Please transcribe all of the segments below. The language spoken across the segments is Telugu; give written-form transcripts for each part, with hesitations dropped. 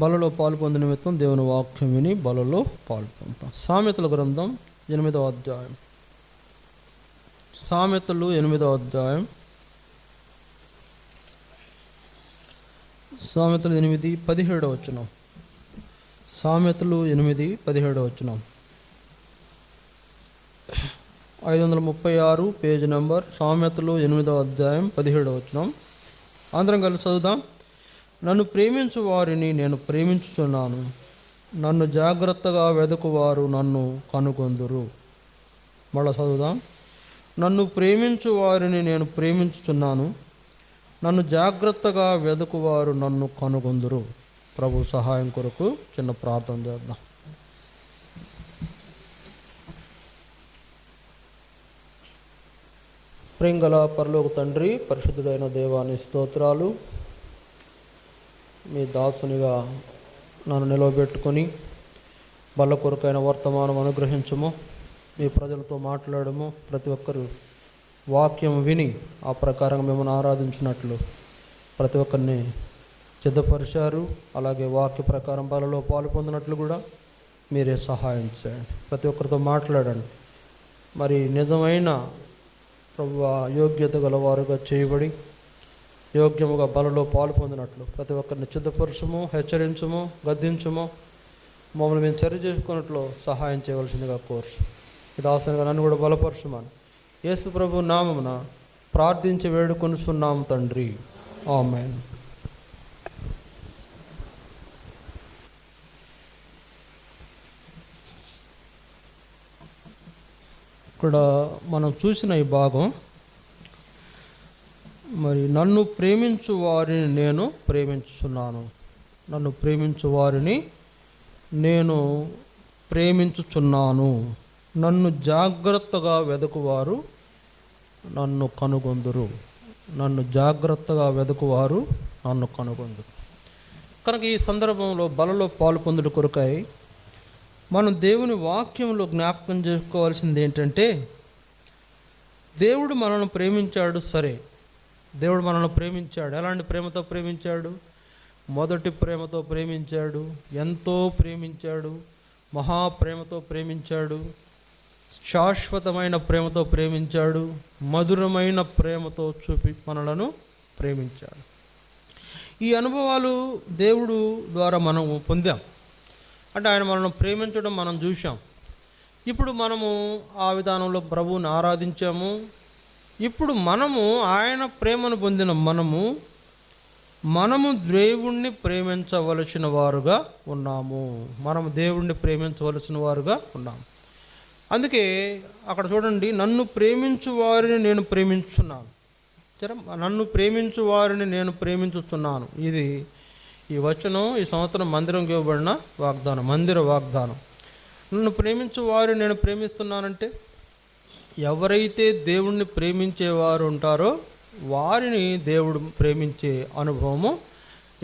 బలలో పాలు పొందిన నిమిత్తం దేవుని వాక్యం విని బలలో పాలు పొందుతాం. సామెతల గ్రంథం 8వ అధ్యాయం. సామెతలు 8వ అధ్యాయం. సామెతలు 8:17 వచనం. సామెతలు 8:17 వచనం. 536 పేజ్ నెంబర్. సామెతలు 8వ అధ్యాయం 17 వచనం. అందరం కలిసి చదువుదాం. నన్ను ప్రేమించు వారిని నేను ప్రేమించుచున్నాను, నన్ను జాగ్రత్తగా వెదకువారు నన్ను కనుగొందురు. మళ్ళా చదువుదాం. నన్ను ప్రేమించు వారిని నేను ప్రేమించుచున్నాను, నన్ను జాగ్రత్తగా వెదకువారు నన్ను కనుగొందురు. ప్రభు సహాయం కొరకు చిన్న ప్రార్థన చేద్దాం. ప్రేంగల పరలోక తండ్రి, పరిశుద్ధుడైన దేవాని స్తోత్రాలు. మీ దాసునిగా నన్ను నిలవబెట్టుకొని బల్ల కొరకైన వర్తమానం అనుగ్రహించము. మీ ప్రజలతో మాట్లాడము. ప్రతి ఒక్కరు వాక్యం విని ఆ ప్రకారంగా మిమ్మల్ని ఆరాధించినట్లు ప్రతి ఒక్కరిని సిద్ధపరిచారు. అలాగే వాక్య ప్రకారం బలలో పాలు పొందినట్లు కూడా మీరే సహాయం చేయండి. ప్రతి ఒక్కరితో మాట్లాడండి. మరి నిజమైన ప్రభువా యోగ్యత గలవారుగా చేయబడి యోగ్యముగా బలలో పాలు పొందినట్లు ప్రతి ఒక్కరిని సిద్ధపరచము, హెచ్చరించము, గద్దించము, మమ్మల్ని మేము చర్య చేసుకున్నట్లు సహాయం చేయవలసిందిగా కోర్చు. ఇది ఆసనగా నన్ను కూడా బలపరచుమని యేసు ప్రభు నామమున ప్రార్థించి వేడుకొనుచున్నాము తండ్రి. ఆమేన్. ఇక్కడ మనం చూసిన ఈ భాగం, మరి నన్ను ప్రేమించు వారిని నేను ప్రేమించుచున్నాను, నన్ను ప్రేమించు వారిని నేను ప్రేమించుచున్నాను, నన్ను జాగ్రత్తగా వెదకువారు నన్ను కనుగొందురు, నన్ను జాగ్రత్తగా వెదకువారు నన్ను కనుగొందురు. కనుక ఈ సందర్భంలో బలలో పాలు పొందుట కొరకై మనం దేవుని వాక్యంలో జ్ఞాపకం చేసుకోవాల్సింది ఏంటంటే, దేవుడు మనల్ని ప్రేమించాడు. సరే, దేవుడు మనల్ని ప్రేమించాడు. ఎలాంటి ప్రేమతో ప్రేమించాడు? మొదటి ప్రేమతో ప్రేమించాడు, ఎంతో ప్రేమించాడు, మహాప్రేమతో ప్రేమించాడు, శాశ్వతమైన ప్రేమతో ప్రేమించాడు, మధురమైన ప్రేమతో చూపి మనలను ప్రేమించాడు. ఈ అనుభవాలు దేవుడు ద్వారా మనం పొందాం. అంటే ఆయన మనల్ని ప్రేమించడం మనం చూసాం. ఇప్పుడు మనము ఆ విధానంలో ప్రభువుని ఆరాధించాము. ఇప్పుడు మనము ఆయన ప్రేమను పొందిన మనము దేవుణ్ణి ప్రేమించవలసిన వారుగా ఉన్నాము. మనము దేవుణ్ణి ప్రేమించవలసిన వారుగా ఉన్నాము. అందుకే అక్కడ చూడండి, నన్ను ప్రేమించు వారిని నేను ప్రేమించున్నాను. నన్ను ప్రేమించు వారిని నేను ప్రేమించుతున్నాను. ఇది ఈ వచనం ఈ సంవత్సరం మందిరంకి ఇవ్వబడిన వాగ్దానం, మందిర వాగ్దానం. నన్ను ప్రేమించు వారు నేను ప్రేమిస్తున్నానంటే, ఎవరైతే దేవుణ్ణి ప్రేమించేవారు ఉంటారో వారిని దేవుడు ప్రేమించే అనుభవము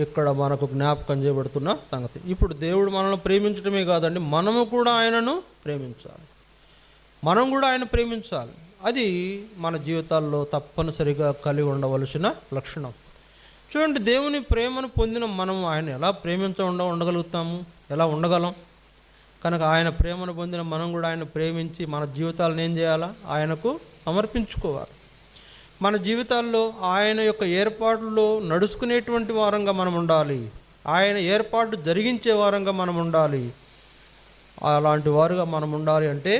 ఇక్కడ మనకు జ్ఞాపకం చేయబడుతున్న సంగతి. ఇప్పుడు దేవుడు మనల్ని ప్రేమించడమే కాదండి, మనము కూడా ఆయనను ప్రేమించాలి. మనం కూడా ఆయన ప్రేమించాలి. అది మన జీవితాల్లో తప్పనిసరిగా కలిగి ఉండవలసిన లక్షణం. చూడండి, దేవుని ప్రేమను పొందిన మనం ఆయన ఎలా ఉండగలుగుతాము? ఎలా ఉండగలం? కనుక ఆయన ప్రేమను పొందిన మనం కూడా ఆయన ప్రేమించి మన జీవితాలను ఏం చేయాలా? ఆయనకు సమర్పించుకోవాలి. మన జీవితాల్లో ఆయన యొక్క ఏర్పాట్లలో నడుచుకునేటువంటి వారంగా మనం ఉండాలి. ఆయన ఏర్పాటు జరిగించే వారంగా మనం ఉండాలి. అలాంటి వారుగా మనం ఉండాలి అంటే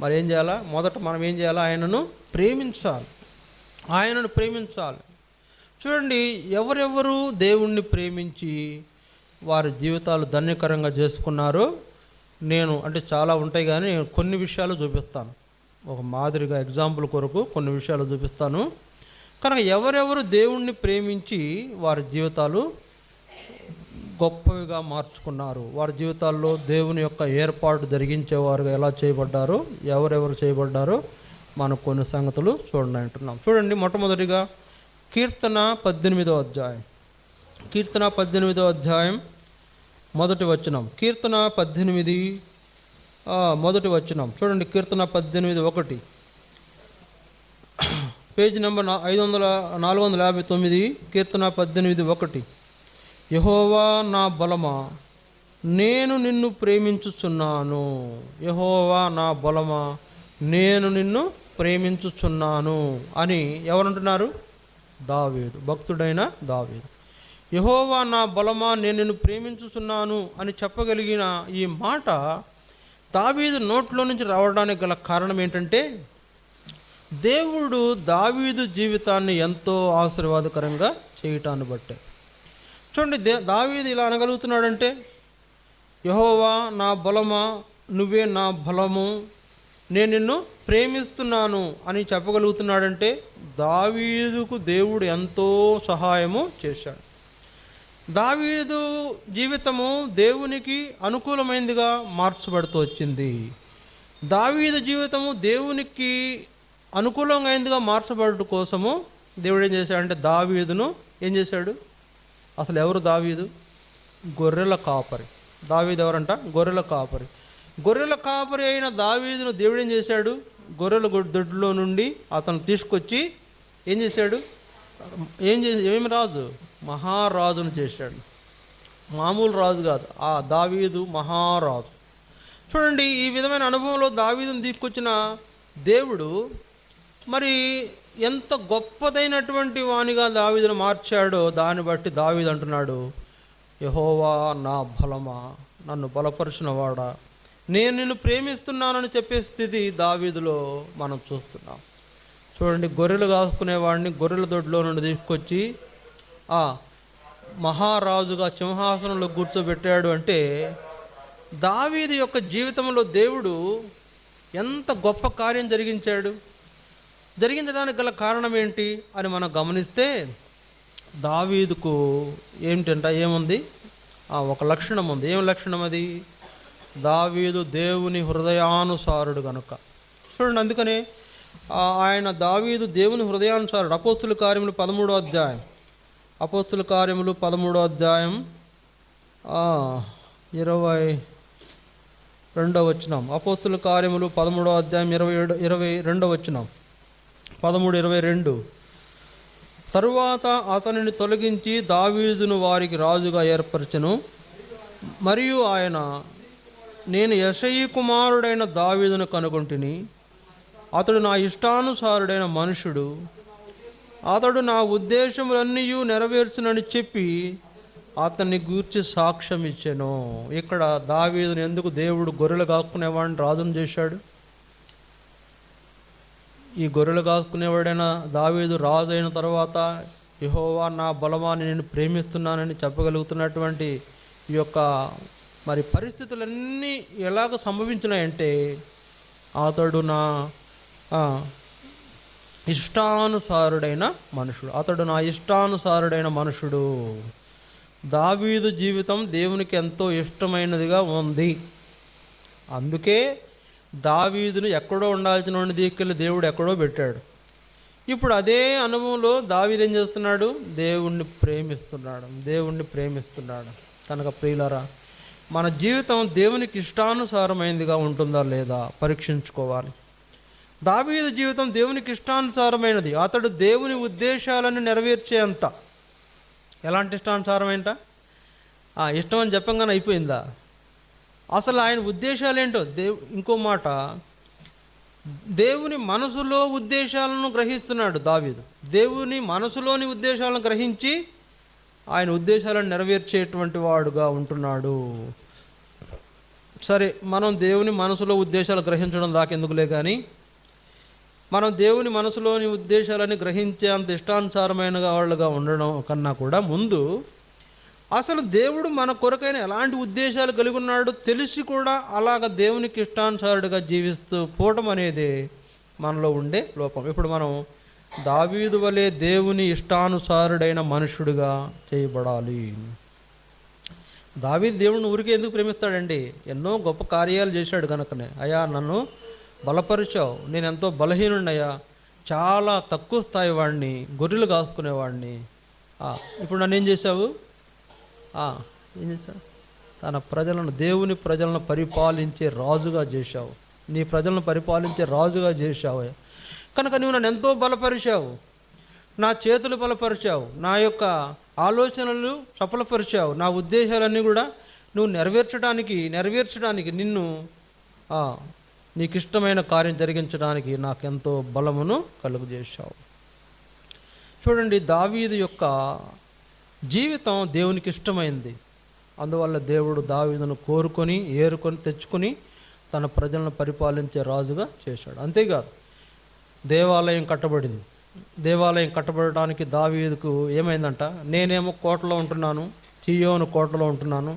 మరి ఏం చేయాలా? మొదట మనం ఏం చేయాలా? ఆయనను ప్రేమించాలి. ఆయనను ప్రేమించాలి. చూడండి, ఎవరెవరు దేవుణ్ణి ప్రేమించి వారి జీవితాలు ధన్యకరంగా చేసుకున్నారో నేను అంటే చాలా ఉంటాయి, కానీ నేను కొన్ని విషయాలు చూపిస్తాను. ఒక మాదిరిగా ఎగ్జాంపుల్ కొరకు కొన్ని విషయాలు చూపిస్తాను. కనుక ఎవరెవరు దేవుణ్ణి ప్రేమించి వారి జీవితాలు గొప్పవిగా మార్చుకున్నారు, వారి జీవితాల్లో దేవుని యొక్క ఏర్పాటు జరిగించేవారుగా ఎలా చేయబడ్డారో, ఎవరెవరు చేయబడ్డారో మనం కొన్ని సంగతులు చూడండి అంటున్నాం. చూడండి, మొట్టమొదటిగా కీర్తన 18వ అధ్యాయం. కీర్తన 18వ అధ్యాయం మొదటి వచనం. కీర్తన 18 మొదటి వచనం చూడండి. కీర్తన 18:1, పేజీ నెంబర్ 459. కీర్తన 18:1. యెహోవా నా బలమా, నేను నిన్ను ప్రేమించుచున్నాను. యెహోవా నా బలమా, నేను నిన్ను ప్రేమించుచున్నాను అని ఎవరంటున్నారు? దావీదు, భక్తుడైన దావీదు. యెహోవా నా బలమా, నేను నిన్ను ప్రేమించుచున్నాను అని చెప్పగలిగిన ఈ మాట దావీదు నోట్లో నుంచి రావడానికి గల కారణం ఏంటంటే, దేవుడు దావీదు జీవితాన్ని ఎంతో ఆశీర్వాదకరంగా చేయటాన్ని బట్టే. చూడండి, దావీదు ఇలా అనగలుగుతున్నాడంటే, యెహోవా నా బలమా, నువ్వే నా బలము, నేను నిన్ను ప్రేమిస్తున్నాను అని చెప్పగలుగుతున్నాడంటే దావీదుకు దేవుడు ఎంతో సహాయము చేశాడు. దావీదు జీవితము దేవునికి అనుకూలమైనదిగా మార్చబడుతూ వచ్చింది. దావీదు జీవితము దేవునికి అనుకూలమైనదిగా మార్చబడటం కోసము దేవుడు ఏం చేశాడంటే, దావీదును ఏం చేశాడు? అసలు ఎవరు దావీదు? గొర్రెల కాపరి. దావీదు ఎవరంట? గొర్రెల కాపరి. గొర్రెల కాపరి అయిన దావీదును దేవుడు ఏం చేశాడు? గొర్రెల దొడ్లో నుండి అతను తీసుకొచ్చి ఏం చేశాడు? ఏమి రాజు? మహారాజును చేశాడు. మామూలు రాజు కాదు, ఆ దావీదు మహారాజు. చూడండి, ఈ విధమైన అనుభవంలో దావీదును తీసుకొచ్చిన దేవుడు మరి ఎంత గొప్పదైనటువంటి వానిగా దావీదును మార్చాడో దాన్ని బట్టి దావీదు అంటున్నాడు, యెహోవా నా బలమా, నన్ను బలపరిచిన వాడా, నేను నిన్ను ప్రేమిస్తున్నానని చెప్పే స్థితి దావీదులో మనం చూస్తున్నాం. చూడండి, గొర్రెలు కాసుకునేవాడిని గొర్రెల దొడ్లో నుండి తీసుకొచ్చి మహారాజుగా సింహాసనంలో కూర్చోబెట్టాడు అంటే దావీదు యొక్క జీవితంలో దేవుడు ఎంత గొప్ప కార్యం జరిగించడానికి గల కారణం ఏంటి అని మనం గమనిస్తే, దావీదుకు ఏముంది? ఒక లక్షణం ఉంది. ఏం లక్షణం అది? దావీదు దేవుని హృదయానుసారుడు కనుక. చూడండి, అందుకనే దావీదు దేవుని హృదయానుసారుడు. అపోస్తుల కార్యములు 13వ అధ్యాయం, అపోస్తుల కార్యములు 13వ అధ్యాయం 22వ వచనం. అపోస్తుల కార్యములు 13వ అధ్యాయం 22వ వచనం, 13:22. తరువాత అతనిని తొలగించి దావీదును వారికి రాజుగా ఏర్పరచెను. మరియు ఆయన, నేను యెషయి కుమారుడైన దావీదును కనుగొంటిని, అతడు నా ఇష్టానుసారుడైన మనుషుడు, అతడు నా ఉద్దేశములన్నీ నెరవేర్చునని చెప్పి అతన్ని గూర్చి సాక్ష్యం ఇచ్చెను. ఇక్కడ దావీదును ఎందుకు దేవుడు గొర్రెలు కాసుకునేవాడిని రాజును చేశాడు? ఈ గొర్రెలు కాసుకునేవాడైన దావీదు రాజు అయిన తర్వాత యెహోవా నా బలమాన్ని నేను ప్రేమిస్తున్నానని చెప్పగలుగుతున్నటువంటి ఈ యొక్క మరి పరిస్థితులన్నీ ఎలాగ సంభవించినాయంటే, అతడు నా ఇష్టానుసారుడైన మనుషుడు, అతడు నా ఇష్టానుసారుడైన మనుషుడు. దావీదు జీవితం దేవునికి ఎంతో ఇష్టమైనదిగా ఉంది. అందుకే దావీదును ఎక్కడో ఉండాల్సిన వాడిని తీసుకెళ్ళి దేవుడు ఎక్కడో పెట్టాడు. ఇప్పుడు అదే అనుభవంలో దావీదు ఏం చేస్తున్నాడు? దేవుణ్ణి ప్రేమిస్తున్నాడు. కనుక ప్రియులారా, మన జీవితం దేవునికి ఇష్టానుసారమైనదిగా ఉంటుందా లేదా పరీక్షించుకోవాలి. దావీదు జీవితం దేవునికి ఇష్టానుసారమైనది. అతడు దేవుని ఉద్దేశాలను నెరవేర్చేంత. ఎలాంటి ఇష్టానుసారమైంట? ఇష్టం అని చెప్పంగానే అయిపోయిందా? అసలు ఆయన ఉద్దేశాలు ఏంటో ఇంకో మాట, దేవుని మనసులో ఉద్దేశాలను గ్రహిస్తున్నాడు దావీదు. దేవుని మనసులోని ఉద్దేశాలను గ్రహించి ఆయన ఉద్దేశాలను నెరవేర్చేటువంటి వాడుగా ఉంటున్నాడు. సరే, మనం దేవుని మనసులో ఉద్దేశాలు గ్రహించడం దాకెందుకులే, కానీ మనం దేవుని మనసులోని ఉద్దేశాలని గ్రహించే అంత ఇష్టానుసారమైన వాళ్ళుగా ఉండడం కన్నా కూడా ముందు అసలు దేవుడు మన కొరకైన ఎలాంటి ఉద్దేశాలు కలిగి ఉన్నాడో తెలిసి కూడా అలాగ దేవునికి ఇష్టానుసారుడిగా జీవిస్తూ పోవటం అనేది మనలో ఉండే లోపం. ఇప్పుడు మనం దావీదు వలె దేవుని ఇష్టానుసారుడైన మనుషుడిగా చేయబడాలి. దావీదు దేవుడిని ఊరికే ఎందుకు ప్రేమిస్తాడండి? ఎన్నో గొప్ప కార్యాలు చేశాడు కనుకనే. అయ్యా, నన్ను బలపరిచావు, నేను ఎంతో బలహీనుడయ్యా, చాలా తక్కువ స్థాయి వాడిని, గొర్రెలు కాసుకునేవాడిని. ఇప్పుడు నన్ను ఏం చేశావు? తన ప్రజలను, దేవుని ప్రజలను పరిపాలించే రాజుగా చేశావు. నీ ప్రజలను పరిపాలించే రాజుగా చేశావు. కనుక నువ్వు నన్ను ఎంతో బలపరిచావు, నా చేతులు బలపరిచావు, నా యొక్క ఆలోచనలు సఫలపరిచావు. నా ఉద్దేశాలన్నీ కూడా నువ్వు నెరవేర్చడానికి నిన్ను నీకు ఇష్టమైన కార్యం జరిగించడానికి నాకెంతో బలమును కలుగజేశావు. చూడండి, దావీదు యొక్క జీవితం దేవునికి ఇష్టమైంది. అందువల్ల దేవుడు దావీదును ఏరుకొని తెచ్చుకొని తన ప్రజలను పరిపాలించే రాజుగా చేశాడు. అంతేకాదు, దేవాలయం కట్టబడింది. దేవాలయం కట్టబడటానికి దావీదుకు ఏమైందంట, నేనేమో కోటలో ఉంటున్నాను, చీయోను కోటలో ఉంటున్నాను,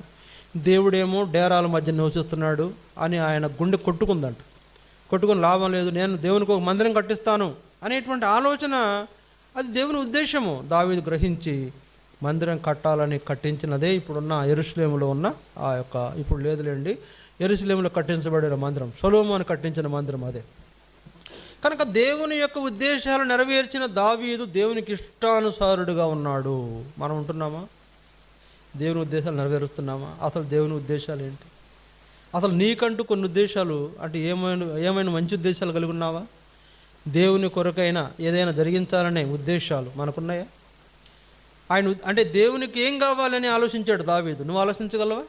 దేవుడేమో డేరాల మధ్య నివసిస్తున్నాడు అని ఆయన గుండె కొట్టుకుందంట. కొట్టుకుని లాభం లేదు, నేను దేవునికి ఒక మందిరం కట్టిస్తాను అనేటువంటి ఆలోచన, అది దేవుని ఉద్దేశము. దావీదు గ్రహించి మందిరం కట్టాలని కట్టించినదే ఇప్పుడున్న యెరూషలేములో ఉన్న ఇప్పుడు లేదులేండి, యెరూషలేములో కట్టించబడిన మందిరం, సొలొమోను కట్టించిన మందిరం అదే. కనుక దేవుని యొక్క ఉద్దేశాలు నెరవేర్చిన దావీదు దేవునికి ఇష్టానుసారుడుగా ఉన్నాడు. మనం ఉంటున్నామా? దేవుని ఉద్దేశాలు నెరవేరుస్తున్నామా? అసలు దేవుని ఉద్దేశాలు ఏంటి? అసలు నీకంటూ కొన్ని ఉద్దేశాలు అంటే ఏమైనా మంచి ఉద్దేశాలు కలిగి ఉన్నావా? దేవుని కొరకైనా ఏదైనా జరిగించాలనే ఉద్దేశాలు మనకున్నాయా? అంటే దేవునికి ఏం కావాలని ఆలోచించాడు దావీదు. నువ్వు ఆలోచించగలవా?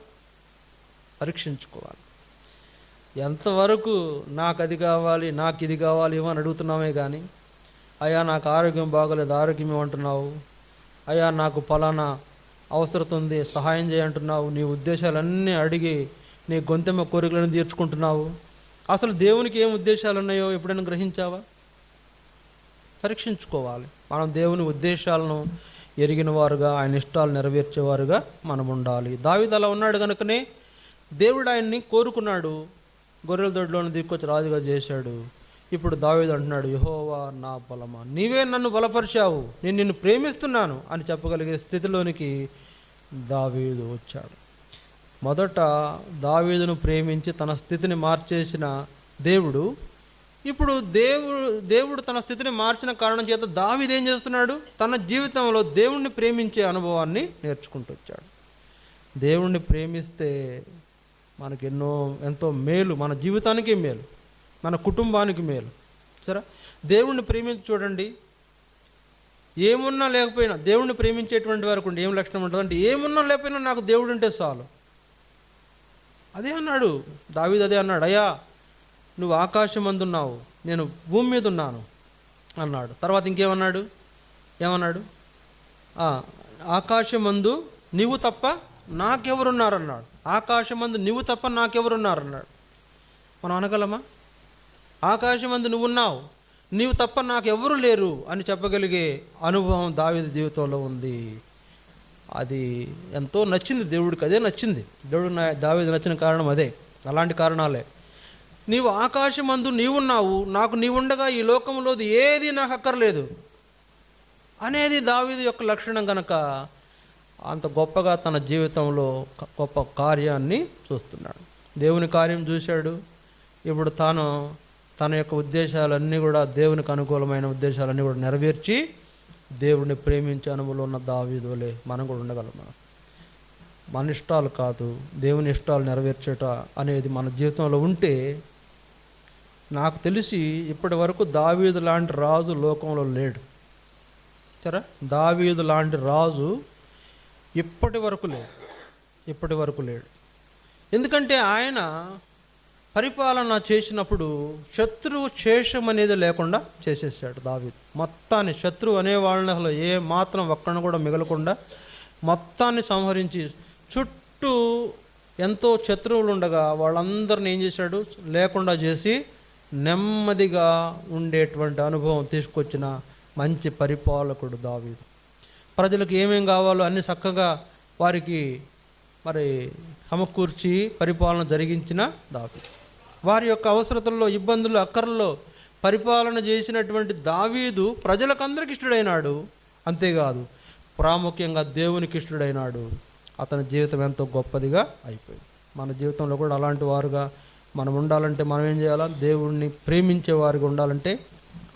పరీక్షించుకోవాలి. ఎంతవరకు నాకు అది కావాలి, నాకు ఇది కావాలి ఏమని అడుగుతున్నామే కానీ, అయ్యా నాకు ఆరోగ్యం బాగోలేదు, ఆరోగ్యం ఏమంటున్నావు, అయ్యా నాకు ఫలానా అవసరం ఉంది, సహాయం చేయంటున్నావు. నీ ఉద్దేశాలన్నీ అడిగి నీ గొంతెమ్మ కోరికలను తీర్చుకుంటున్నావు. అసలు దేవునికి ఏం ఉద్దేశాలు ఉన్నాయో ఎప్పుడైనా గ్రహించావా? పరీక్షించుకోవాలి. మనం దేవుని ఉద్దేశాలను ఎరిగిన వారుగా, ఆయన ఇష్టాలు నెరవేర్చేవారుగా మనం ఉండాలి. దావీదు అలా ఉన్నాడు కనుకనే దేవుడు ఆయన్ని కోరుకున్నాడు, గొర్రెల దొడ్లోని దిక్కొచ్చి రాజుగా చేశాడు. ఇప్పుడు దావీదు అంటున్నాడు, యెహోవా నా బలమా, నీవే నన్ను బలపరిచావు, నేను నిన్ను ప్రేమిస్తున్నాను అని చెప్పగలిగే స్థితిలోనికి దావీదు వచ్చాడు. మొదట దావీదును ప్రేమించి తన స్థితిని మార్చేసిన దేవుడు, ఇప్పుడు దేవుడు తన స్థితిని మార్చిన కారణం చేత దావీదు ఏం చేస్తున్నాడు? తన జీవితంలో దేవుణ్ణి ప్రేమించే అనుభవాన్ని నేర్చుకుంటూ వచ్చాడు. దేవుణ్ణి ప్రేమిస్తే మనకి ఎంతో మేలు, మన జీవితానికి మేలు, మన కుటుంబానికి మేలు. సరే, దేవుణ్ణి ప్రేమించి చూడండి. ఏమున్నా లేకపోయినా దేవుణ్ణి ప్రేమించేటువంటి వారికి ఏం లక్షణం ఉంటుంది అంటే, ఏమున్నా లేకపోయినా నాకు దేవుడు ఉంటే చాలు. అదే అన్నాడు దావీదు, అదే అన్నాడు, అయ్యా నువ్వు ఆకాశం అందున్నావు, నేను భూమి మీద ఉన్నాను అన్నాడు. తర్వాత ఇంకేమన్నాడు? ఏమన్నాడు? ఆకాశమందు నీవు తప్ప నాకెవరున్నారన్నాడు. ఆకాశమందు నీవు తప్ప నాకెవరున్నారన్నాడు. మనం అనగలమా? ఆకాశమందు నువ్వున్నావు, నీవు తప్ప నాకెవరు లేరు అని చెప్పగలిగే అనుభవం దావీదు జీవితంలో ఉంది. అది ఎంతో నచ్చింది దేవుడికి, అదే నచ్చింది. దేవుడు దావీదు నచ్చిన కారణం అదే, అలాంటి కారణాలే. నీవు ఆకాశమందు నీవున్నావు, నాకు నీవుండగా ఈ లోకంలోది ఏది నాకు అక్కర్లేదు అనేది దావీదు యొక్క లక్షణం కనుక అంత గొప్పగా తన జీవితంలో గొప్ప కార్యాన్ని చూస్తున్నాడు. దేవుని కార్యం చూశాడు. ఇప్పుడు తన యొక్క ఉద్దేశాలన్నీ కూడా దేవునికి అనుకూలమైన ఉద్దేశాలన్నీ కూడా నెరవేర్చి దేవుడిని ప్రేమించే అనుభవంలో ఉన్న దావీదు వలె మనం కూడా ఉండగలం. మన ఇష్టాలు కాదు, దేవుని ఇష్టాలు నెరవేర్చేట అనేది మన జీవితంలో ఉంటే, నాకు తెలిసి ఇప్పటి వరకు దావీదు లాంటి రాజు లోకంలో లేడు. సరే, దావీదు లాంటి రాజు ఇప్పటి వరకు లేడు. ఎందుకంటే ఆయన పరిపాలన చేసినప్పుడు శత్రువు శేషం అనేది లేకుండా చేసేసాడు దావీదు. మొత్తాన్ని శత్రువు అనే వాళ్ళని అసలు ఏ మాత్రం ఒక్కడిని కూడా మిగలకుండా మొత్తాన్ని సంహరించి, చుట్టూ ఎంతో శత్రువులు ఉండగా వాళ్ళందరిని ఏం చేశాడు? లేకుండా చేసి నెమ్మదిగా ఉండేటువంటి అనుభవం తీసుకొచ్చిన మంచి పరిపాలకుడు దావీదు. ప్రజలకు ఏమేం కావాలో అన్ని చక్కగా వారికి సమకూర్చి పరిపాలన జరిగించిన దావీదు. వారి యొక్క అవసరతల్లో, ఇబ్బందులు, అక్కర్లలో పరిపాలన చేసినటువంటి దావీదు ప్రజలకందరికి ఇష్టడైనాడు. అంతేకాదు, ప్రాముఖ్యంగా దేవునికి ఇష్టడైనాడు. అతని జీవితం ఎంతో గొప్పదిగా అయిపోయింది. మన జీవితంలో కూడా అలాంటి వారుగా మనం ఉండాలంటే మనం ఏం చేయాలా? దేవుణ్ణి ప్రేమించే వారిగా ఉండాలంటే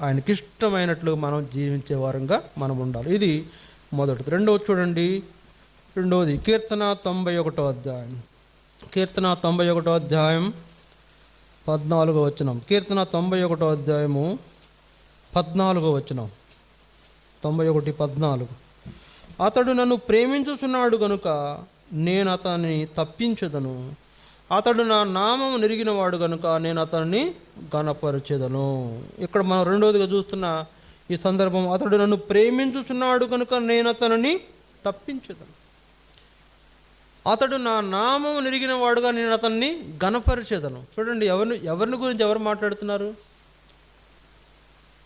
ఆయనకి ఇష్టమైనట్లు మనం జీవించే వారంగా మనం ఉండాలి. ఇది మొదటిది. రెండవది చూడండి, కీర్తన 91వ అధ్యాయం. కీర్తన 91వ అధ్యాయం 14వ వచనం. కీర్తన 91వ అధ్యాయము 14వ వచనం. 91:14. అతడు నన్ను ప్రేమించుచున్నాడు గనుక నేను అతన్ని తప్పించదను. అతడు నా నామము నెరిగినవాడు గనుక నేను అతన్ని ఘనపరచెదను. ఇక్కడ మనం రెండవదిగా చూస్తున్న ఈ సందర్భం, అతడు నన్ను ప్రేమించుచున్నాడు కనుక నేను అతనిని తప్పించదను. అతడు నా నామము నెరిగిన వాడుగా నేను అతన్ని ఘనపరిచెదను. చూడండి, ఎవరిని గురించి ఎవరు మాట్లాడుతున్నారు?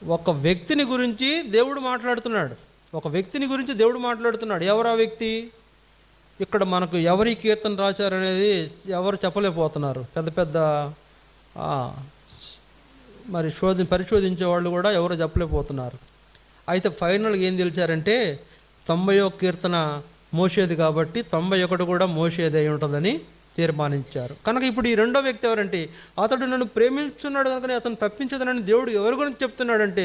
ఒక వ్యక్తిని గురించి దేవుడు మాట్లాడుతున్నాడు. ఒక వ్యక్తిని గురించి దేవుడు మాట్లాడుతున్నాడు. ఎవరు ఆ వ్యక్తి? ఇక్కడ మనకు ఎవరి కీర్తన రాశారనేది ఎవరు చెప్పలేకపోతున్నారు. పెద్ద పెద్ద మరి పరిశోధించే వాళ్ళు కూడా ఎవరు చెప్పలేకపోతున్నారు. అయితే ఫైనల్గా ఏం తెలిసారంటే 91వ కీర్తన మోషేది కాబట్టి 91 కూడా మోషేది అయి ఉంటుందని తీర్మానించారు. కనుక ఇప్పుడు ఈ రెండో వ్యక్తి ఎవరంటే, అతడు నన్ను ప్రేమించున్నాడు కనుక అతను తప్పించదనని దేవుడు ఎవరి గురించి చెప్తున్నాడంటే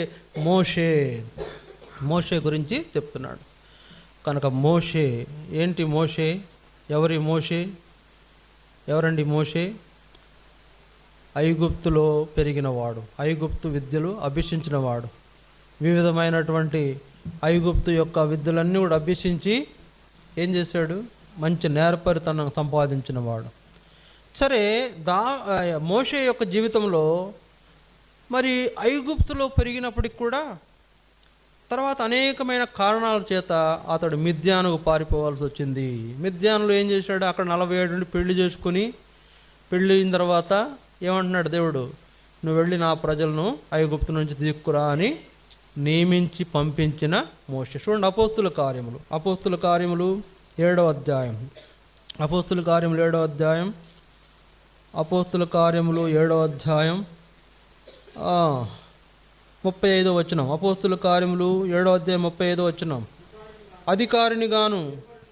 మోషే గురించి చెప్తున్నాడు. కనుక మోషే ఏంటి? మోషే ఎవరి? ఎవరండి మోషే? ఐగుప్తులో పెరిగినవాడు, ఐగుప్తు విద్యలు అభ్యసించినవాడు, వివిధమైనటువంటి ఐగుప్తు యొక్క విద్యలన్నీ కూడా అభ్యసించి ఏం చేశాడు? మంచి నేర్పరితనం సంపాదించినవాడు. సరే, మోషే యొక్క జీవితంలో మరి ఐగుప్తులో పెరిగినప్పటికి కూడా తర్వాత అనేకమైన కారణాల చేత అతడు మిద్యానుకు పారిపోవాల్సి వచ్చింది. మిద్యానులో ఏం చేశాడు? అక్కడ 47 నుండి పెళ్లి చేసుకుని, పెళ్ళి అయిన తర్వాత ఏమంటున్నాడు దేవుడు? నువ్వు వెళ్ళి నా ప్రజలను ఐగుప్తు నుంచి తీసుకురా అని నియమించి పంపించిన మోషే. చూడండి, అపోస్తుల కార్యములు 7వ అధ్యాయం. అపోస్తుల కార్యములు 7వ అధ్యాయం 35వ వచనం. అపోస్తుల కార్యములు 7వ అధ్యాయం 35వ వచనం. అధికారిని గాను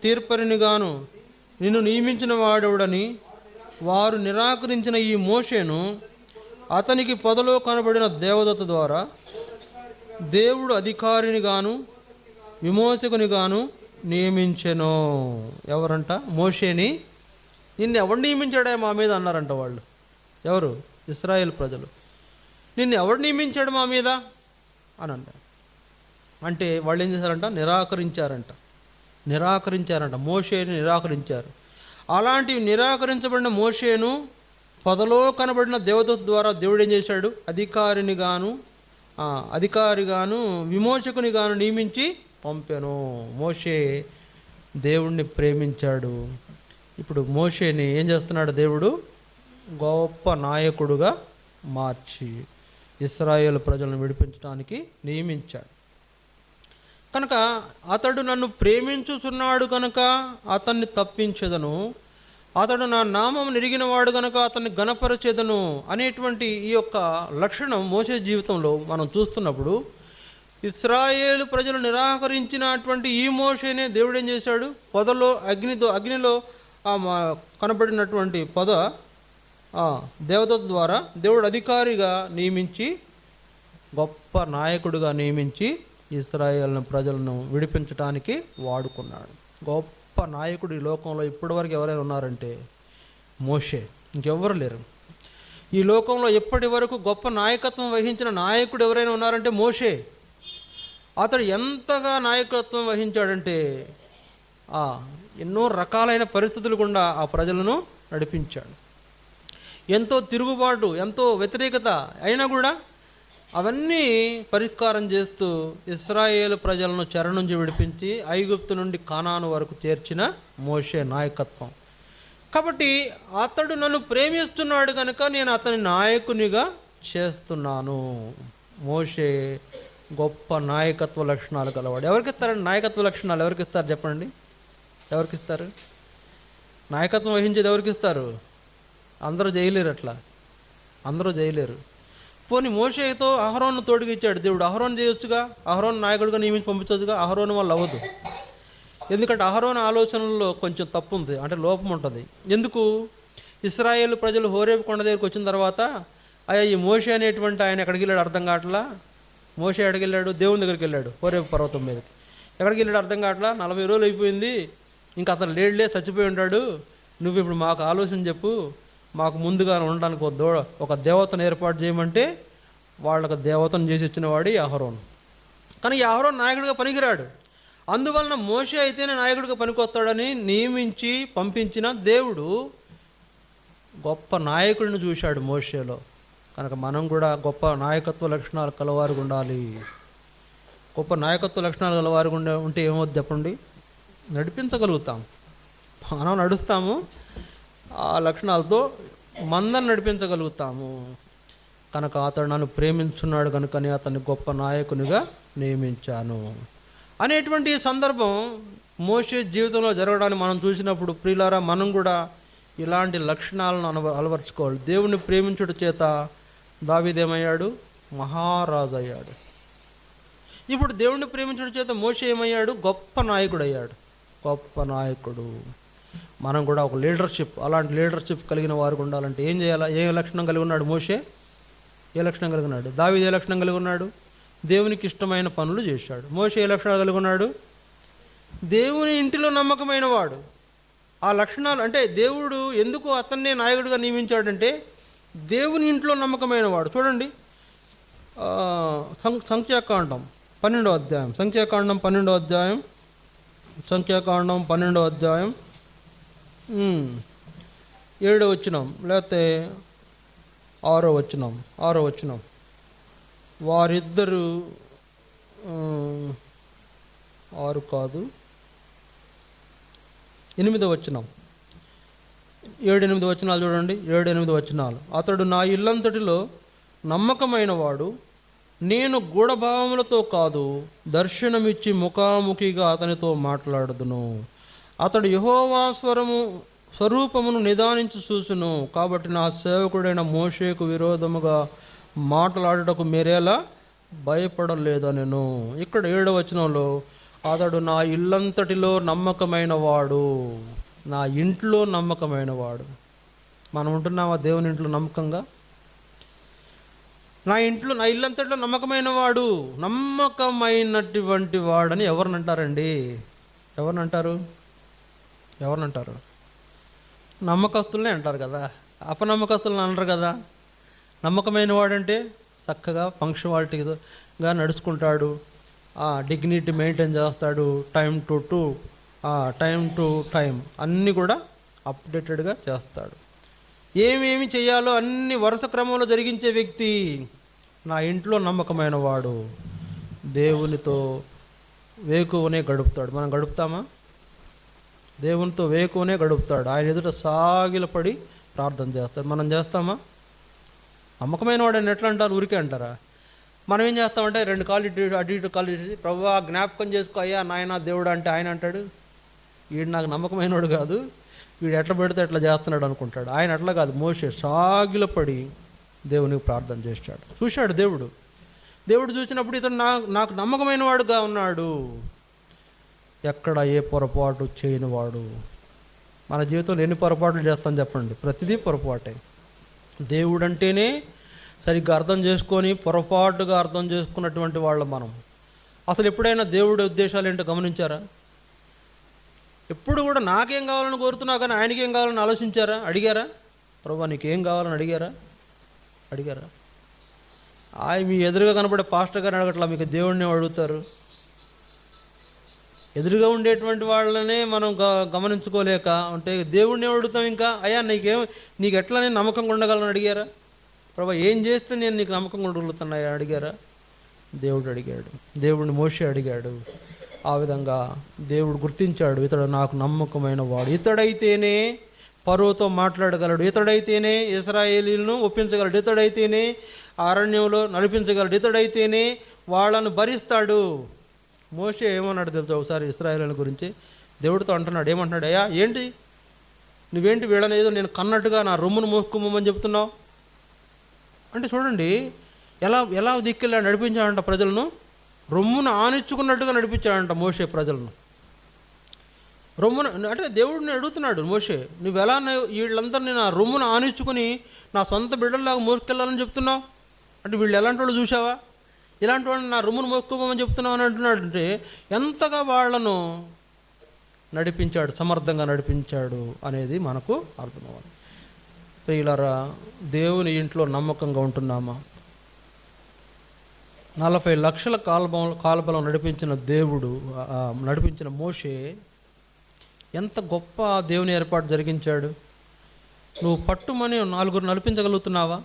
తీర్పరిని గాను నిన్ను నియమించిన వాడెవడని వారు నిరాకరించిన ఈ మోషేను అతనికి పొదలో కనబడిన దేవదత్త ద్వారా దేవుడు అధికారిని గాను విమోచకుని గాను నియమించెను. ఎవరంట? మోషేని. నిన్ను ఎవడు నియమించాడా మా మీద అన్నారంట వాళ్ళు. ఎవరు? ఇశ్రాయేల్ ప్రజలు. నిన్ను ఎవడు నియమించాడు మా మీద అని అన్నారు. అంటే వాళ్ళు ఏం చేశారంట? నిరాకరించారంట. మోషేని నిరాకరించారు. అలాంటి నిరాకరించబడిన మోషేను పొదలో కనబడిన దేవదూత ద్వారా దేవుడు ఏం చేశాడు? అధికారిగాను విమోచకునిగాను నియమించి పంపెను. మోషే దేవుణ్ణి ప్రేమించాడు. ఇప్పుడు మోషేని ఏం చేస్తున్నాడు? దేవుడు గొప్ప నాయకుడుగా మార్చి ఇశ్రాయేలు ప్రజలను విడిపించడానికి నియమించాడు. కనుక అతడు నన్ను ప్రేమించుచున్నాడు కనుక అతన్ని తప్పించెదను, అతడు నా నామం నెరిగినవాడు కనుక అతన్ని ఘనపరచెదను అనేటువంటి ఈ యొక్క లక్షణం మోషే జీవితంలో మనం చూస్తున్నప్పుడు, ఇశ్రాయేలు ప్రజలు నిరాకరించినటువంటి ఈ మోషేనే దేవుడు ఏం చేశాడు? పొదలో అగ్నిలో కనబడినటువంటి దేవదూత ద్వారా దేవుడు అధికారిగా నియమించి, గొప్ప నాయకుడిగా నియమించి ఇశ్రాయేలు ప్రజలను విడిపించడానికి వాడుకున్నాడు. గొప్ప నాయకుడు ఈ లోకంలో ఇప్పటివరకు ఎవరైనా ఉన్నారంటే మోషే, ఇంకెవ్వరు లేరు. ఈ లోకంలో ఇప్పటి వరకు గొప్ప నాయకత్వం వహించిన నాయకుడు ఎవరైనా ఉన్నారంటే మోషే. అతడు ఎంతగా నాయకత్వం వహించాడంటే ఎన్నో రకాలైన పరిస్థితులు గుండా ఆ ప్రజలను నడిపించాడు. ఎంతో తిరుగుబాటు, ఎంతో వ్యతిరేకత అయినా కూడా అవన్నీ పరిష్కారం చేస్తూ ఇశ్రాయేలు ప్రజలను చెర నుంచి విడిపించి ఐగుప్తు నుండి కానాను వరకు చేర్చిన మోషే నాయకత్వం. కాబట్టి అతడు నన్ను ప్రేమిస్తున్నాడు కనుక నేను అతని నాయకునిగా చేస్తున్నాను. మోషే గొప్ప నాయకత్వ లక్షణాలు గలవాడు. ఎవరికి ఇస్తారండి నాయకత్వ లక్షణాలు? ఎవరికి ఇస్తారు చెప్పండి? ఎవరికి ఇస్తారు? నాయకత్వం వహించేది ఎవరికి ఇస్తారు? అందరూ చేయలేరు. అట్లా అందరూ చేయలేరు. పోనీ మోషేతో అహరోను తోడుగా ఇచ్చాడు దేవుడు. అహరోను చేయొచ్చుగా, అహరోను నాయకుడిగా నియమించి పంపించవచ్చుగా. అహరోను వల్ల అవ్వదు. ఎందుకంటే అహరోను ఆలోచనల్లో కొంచెం తప్పు ఉంది, అంటే లోపం ఉంటుంది. ఎందుకు? ఇశ్రాయేలు ప్రజలు హోరేబు కొండ దగ్గరికి వచ్చిన తర్వాత ఈ మోషే అనేటువంటి ఆయన ఎక్కడికి వెళ్ళాడు అర్థం కావట్లా. మోషే ఎక్కడికి వెళ్ళాడు? దేవుని దగ్గరికి వెళ్ళాడు, హోరేబు పర్వతం మీదకి. ఎక్కడికి వెళ్ళాడు అర్థం కావట్లా. 40 రోజులు అయిపోయింది, ఇంకా అతను లేడులే, చచ్చిపోయి ఉంటాడు. నువ్వు ఇప్పుడు మాకు ఆలోచన చెప్పు, మాకు ముందుగా ఉండడానికి ఒక దేవతను ఏర్పాటు చేయమంటే వాళ్ళకు దేవతను చేసి ఇచ్చినవాడు ఈ అహరోను. కానీ ఈ అహరోను నాయకుడిగా పనికిరాడు. అందువలన మోషే అయితేనే నాయకుడిగా పనికొస్తాడని నియమించి పంపించిన దేవుడు గొప్ప నాయకుడిని చూశాడు మోషేలో. కనుక మనం కూడా గొప్ప నాయకత్వ లక్షణాలు కలవారుగా ఉండాలి. గొప్ప నాయకత్వ లక్షణాలు కలవారుగా ఉంటే ఏమవుద్ది చెప్పండి? నడిపించగలుగుతాం. మనం నడుస్తాము, ఆ లక్షణాలతో మందను నడిపించగలుగుతాము. కనుక అతడు నన్ను ప్రేమించున్నాడు కనుకని అతన్ని గొప్ప నాయకునిగా నియమించాను అనేటువంటి సందర్భం మోషే జీవితంలో జరగడాన్ని మనం చూసినప్పుడు ప్రియులారా, మనం కూడా ఇలాంటి లక్షణాలను అలవర్చుకోవాలి. దేవుణ్ణి ప్రేమించుట చేత దావీదేమయ్యాడు? మహారాజు అయ్యాడు. ఇప్పుడు దేవుణ్ణి ప్రేమించుట చేత మోషే ఏమయ్యాడు? గొప్ప నాయకుడు అయ్యాడు. గొప్ప నాయకుడు. మనం కూడా ఒక లీడర్షిప్, అలాంటి లీడర్షిప్ కలిగిన వారికి ఉండాలంటే ఏం చేయాలా? ఏ లక్షణం కలిగి ఉన్నాడు మోషే? ఏ లక్షణం కలిగి ఉన్నాడు? దావీదు ఏ లక్షణం కలిగి ఉన్నాడు? దేవునికి ఇష్టమైన పనులు చేశాడు. మోషే ఏ లక్షణాలు కలిగి ఉన్నాడు? దేవుని ఇంటిలో నమ్మకమైన వాడు. ఆ లక్షణాలు అంటే దేవుడు ఎందుకు అతన్నే నాయకుడిగా నియమించాడంటే దేవుని ఇంట్లో నమ్మకమైన వాడు. చూడండి, సంఖ్యాకాండం 12వ అధ్యాయం, సంఖ్యాకాండం 12వ అధ్యాయం, సంఖ్యాకాండం 12వ అధ్యాయం 7వ వచనం లేకపోతే 6వ వచనం. వారిద్దరు 6 కాదు 8వ వచనం, 7-8 వచనాలు చూడండి. 7-8 వచనాలు. అతడు నా ఇల్లంతటిలో నమ్మకమైన వాడు, నేను గూఢభావములతో కాదు దర్శనమిచ్చి ముఖాముఖిగా అతనితో మాట్లాడుదును. అతడు యెహోవా స్వరూపమును నిదానించి చూసును. కాబట్టి నా సేవకుడైన మోషేకు విరోధముగా మాట్లాడుటకు మీరేలా భయపడలేదనెను. ఇక్కడ 7వ వచనంలో అతడు నా ఇల్లంతటిలో నమ్మకమైన వాడు, నా ఇంట్లో నమ్మకమైన వాడు. మనం ఉంటున్నామా దేవుని ఇంట్లో నమ్మకంగా? నా ఇల్లంతటిలో నమ్మకమైన వాడు, నమ్మకమైనటువంటి వాడని ఎవరినంటారండి? ఎవరినంటారు? నమ్మకస్తులనే అంటారు కదా, అపనమ్మకస్తులను అనరు కదా. నమ్మకమైన వాడంటే చక్కగా పంక్చువాలిటీగా నడుచుకుంటాడు, డిగ్నిటీ మెయింటైన్ చేస్తాడు, టైం టు టైం అన్నీ కూడా అప్డేటెడ్గా చేస్తాడు. ఏమేమి చేయాలో అన్ని వరుస క్రమంలో జరిగించే వ్యక్తి నా ఇంట్లో నమ్మకమైన వాడు. దేవునితో వేకువనే గడుపుతాడు. మనం గడుపుతామా? దేవునితో వేకువనే గడుపుతాడు. ఆయన ఎదుట సాగిలపడి ప్రార్థన చేస్తాడు. మనం చేస్తామా? నమ్మకమైన వాడు అని ఎట్లా అంటారు? ఊరికే అంటారా? మనం ఏం చేస్తామంటే 2 కాళ్ళు అటు ఇటు కాళ్ళు ఇటు, ప్రభువా జ్ఞాపకం చేసుకో అయ్యా నాయన దేవుడు అంటే ఆయన అంటాడు, వీడు నాకు నమ్మకమైనవాడు కాదు, వీడు ఎట్లా పెడితే ఎట్లా చేస్తున్నాడు అనుకుంటాడు. ఆయన అట్లా కాదు. మోషే సాగిలపడి దేవునికి ప్రార్థన చేశాడు. చూశాడు దేవుడు చూసినప్పుడు ఇతడు నాకు నమ్మకమైన వాడుగా ఉన్నాడు, ఎక్కడ ఏ పొరపాటు చేయనివాడు. మన జీవితంలో ఎన్ని పొరపాట్లు చేస్తాం చెప్పండి? ప్రతిదీ పొరపాటే. దేవుడు అంటేనే సరిగ్గా అర్థం చేసుకొని పొరపాటుగా అర్థం చేసుకున్నటువంటి వాళ్ళం మనం. అసలు ఎప్పుడైనా దేవుడి ఉద్దేశాలు ఏంటో గమనించారా? ఎప్పుడు కూడా నాకేం కావాలని కోరుతున్నావు కానీ ఆయనకేం కావాలని ఆలోచించారా? అడిగారా? ప్రభువా నీకేం కావాలని అడిగారా? మీ ఎదురుగా కనపడే పాస్టర్ గారిని అడగట్లా, మీకు దేవుడిని అడుగుతారు. ఎదురుగా ఉండేటువంటి వాళ్ళనే మనం గమనించుకోలేక ఉంటే దేవుడిని అడుగుతాం. ఇంకా అయ్యా నీకు ఎట్లా నేను నమ్మకంగా ఉండగలను అడిగారా? ప్రభా ఏం చేస్తే నేను నీకు నమ్మకంగా ఉండగలుగుతున్నాయా అడిగారా? దేవుడు అడిగాడు. దేవుడిని మోషే అడిగాడు. ఆ విధంగా దేవుడు గుర్తించాడు, ఇతడు నాకు నమ్మకమైన వాడు, ఇతడైతేనే ఫరోతో మాట్లాడగలడు, ఇతడైతేనే ఇశ్రాయేలీలను ఒప్పించగలడు, ఇతడైతేనే అరణ్యంలో నడిపించగలడు, ఇతడైతేనే వాళ్ళను భరిస్తాడు. మోషే ఏమన్నాడు తెలుసు ఒకసారి ఇశ్రాయేలీల గురించి? దేవుడితో అంటున్నాడు, ఏమంటున్నాడు? అయ్యా ఏంటి నువ్వేంటి వీళ్ళని ఏదో నేను కన్నట్టుగా నా రొమ్మును మోసుకుమ్మని చెప్తున్నావు అంటే చూడండి ఎలా దిక్కెళ్ళా నడిపించాడంట ప్రజలను. రొమ్మును ఆనిచ్చుకున్నట్టుగా నడిపించాడంట మోషే ప్రజలను. రొమ్మును అంటే దేవుడిని అడుగుతున్నాడు మోషే, నువ్వు ఎలా వీళ్ళందరినీ నా రొమ్మును ఆనిచ్చుకుని నా సొంత బిడ్డల్లాగా మోసుకెళ్ళాలని చెప్తున్నావు అంటే వీళ్ళు ఎలాంటి వాళ్ళు చూసావా? ఇలాంటి వాళ్ళని నా రొమ్మును మోసుకోమని చెప్తున్నావు అని అంటున్నాడు. అంటే ఎంతగా వాళ్ళను నడిపించాడు, సమర్థంగా నడిపించాడు అనేది మనకు అర్థమవ్వాలి. ప్రియులారా, దేవుని ఇంట్లో నమ్మకంగా ఉంటున్నామా? 40 లక్షల కాల్బలం నడిపించిన దేవుడు, నడిపించిన మోషే ఎంత గొప్ప దేవుని ఏర్పాటు జరిగించాడు. నువ్వు పట్టుమని 4 నడిపించగలుగుతున్నావా?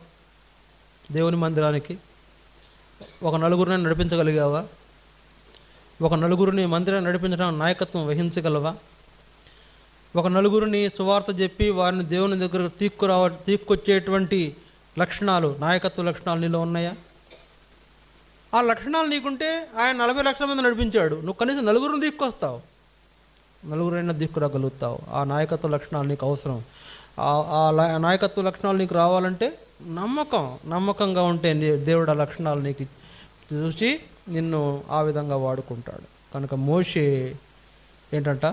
దేవుని మందిరానికి ఒక 4 నడిపించగలిగావా? ఒక 4 మందిరాన్ని నడిపించడానికి నాయకత్వం వహించగలవా? ఒక 4 సువార్త చెప్పి వారిని దేవుని దగ్గర తీసుకొచ్చేటువంటి లక్షణాలు, నాయకత్వ లక్షణాలు నీలో ఉన్నాయా? ఆ లక్షణాలు నీకుంటే ఆయన 40 లక్షల మంది నడిపించాడు. నువ్వు కనీసం 4 తీసుకొస్తావు, 4 తీసుకురాగలుగుతావు. ఆ నాయకత్వ లక్షణాలు నీకు అవసరం. ఆ నాయకత్వ లక్షణాలు నీకు రావాలంటే నమ్మకంగా ఉంటే దేవుడు ఆ లక్షణాలు నీకు చూసి నిన్ను ఆ విధంగా వాడుకుంటాడు. కనుక మోషే ఏంటంట,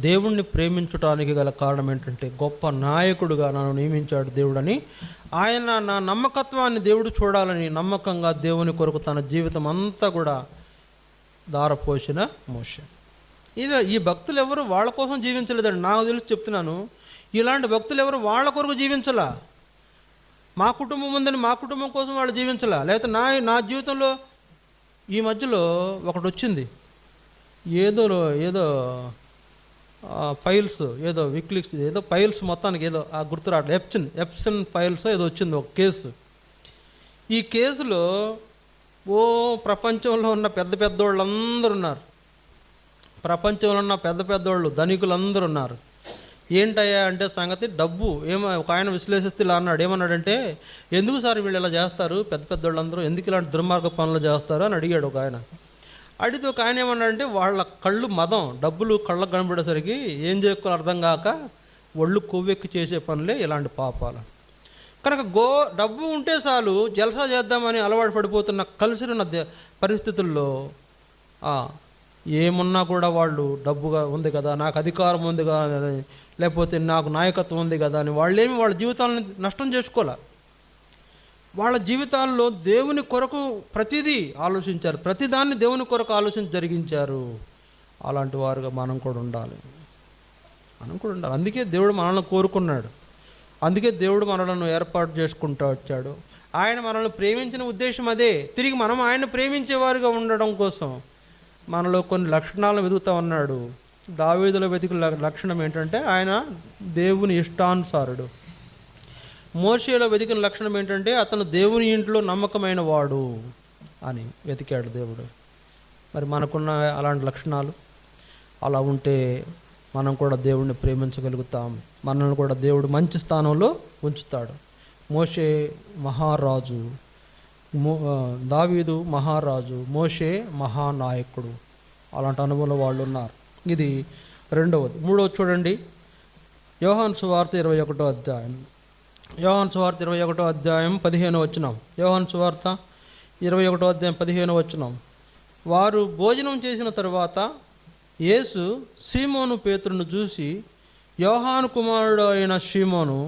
దేవుణ్ణి ప్రేమించడానికి గల కారణం ఏంటంటే గొప్ప నాయకుడుగా నన్ను నియమించాడు దేవుడని, ఆయన నా నమ్మకత్వాన్ని దేవుడు చూడాలని నమ్మకంగా దేవుని కొరకు తన జీవితం అంతా కూడా దారపోసిన మోషే. ఈ భక్తులు ఎవరు వాళ్ళ కోసం జీవించలేదండి. నాకు తెలిసి చెప్తున్నాను, ఇలాంటి భక్తులు ఎవరు వాళ్ళ కొరకు జీవించలా. మా కుటుంబం ఉందని మా కుటుంబం కోసం వాళ్ళు జీవించలా. లేకపోతే నా జీవితంలో ఈ మధ్యలో ఒకటి వచ్చింది, ఏదో ఫైల్స్, ఏదో విక్లిక్స్, ఏదో ఫైల్స్ మొత్తానికి ఏదో గుర్తు రావట్లేదు, ఎప్సన్ ఫైల్స్ ఏదో వచ్చింది ఒక కేసు. ఈ కేసులో ప్రపంచంలో ఉన్న పెద్దోళ్ళు అందరూ ఉన్నారు. ప్రపంచంలో ఉన్న పెద్దోళ్ళు ధనికులందరూ ఉన్నారు. ఏంటయ్యా అంటే సంగతి, డబ్బు ఒక ఆయన విశ్లేషిస్తే ఇలా అన్నాడు. ఏమన్నాడంటే, ఎందుకు సార్ వీళ్ళు ఇలా చేస్తారు, పెద్దోళ్ళందరూ ఎందుకు ఇలాంటి దుర్మార్గ పనులు చేస్తారు అని అడిగాడు ఒక ఆయన. అడిగితే ఒక ఆయన ఏమన్నాడంటే, వాళ్ళ కళ్ళు మదం, డబ్బులు కళ్ళకు కనబడేసరికి ఏం చేసుకోవాలో అర్థం కాక ఒళ్ళు కొవ్వెక్కి చేసే పనులే ఇలాంటి పాపాలు. కనుక డబ్బు ఉంటే చాలు జలసా చేద్దామని అలవాటు పడిపోతున్న కలిసిరున్న పరిస్థితుల్లో ఏమున్నా కూడా వాళ్ళు డబ్బుగా ఉంది కదా, నాకు అధికారం ఉంది కదా, లేకపోతే నాకు నాయకత్వం ఉంది కదా అని వాళ్ళ జీవితాలను నష్టం చేసుకోలే. వాళ్ళ జీవితాల్లో దేవుని కొరకు ప్రతిదీ ఆలోచించారు, ప్రతిదాన్ని దేవుని కొరకు ఆలోచించి జరిగించారు. అలాంటి వారుగా మనం కూడా ఉండాలి. అందుకే దేవుడు మనల్ని కోరుకున్నాడు. అందుకే దేవుడు మనలను ఏర్పాటు చేసుకుంటూ వచ్చాడు. ఆయన మనల్ని ప్రేమించిన ఉద్దేశం అదే. తిరిగి మనం ఆయన ప్రేమించేవారుగా ఉండడం కోసం మనలో కొన్ని లక్షణాలను వెతుకుతా ఉన్నాడు. దావీదులో వెతికిన లక్షణం ఏంటంటే ఆయన దేవుని ఇష్టానుసారుడు. మోషేలో వెతికిన లక్షణం ఏంటంటే అతను దేవుని ఇంట్లో నమ్మకమైన వాడు అని వెతికాడు దేవుడు. మరి మనకున్న అలాంటి లక్షణాలు అలా ఉంటే మనం కూడా దేవుడిని ప్రేమించగలుగుతాం. మనల్ని కూడా దేవుడు మంచి స్థానంలో ఉంచుతాడు. మోషే మహారాజు, దావీదు మహారాజు, మోషే మహానాయకుడు. అలాంటి అనుభవంలో వాళ్ళు ఉన్నారు. ఇది రెండవది. మూడవది చూడండి, యోహాను సువార్త 21వ అధ్యాయం. యోహాను సువార్త 21వ అధ్యాయం 15వ వచనం. యోహాను సువార్త 21వ అధ్యాయం 15వ వచనం. వారు భోజనం చేసిన తరువాత యేసు సీమోను పేతురును చూసి, యోహాను కుమారుడు అయిన సీమోను,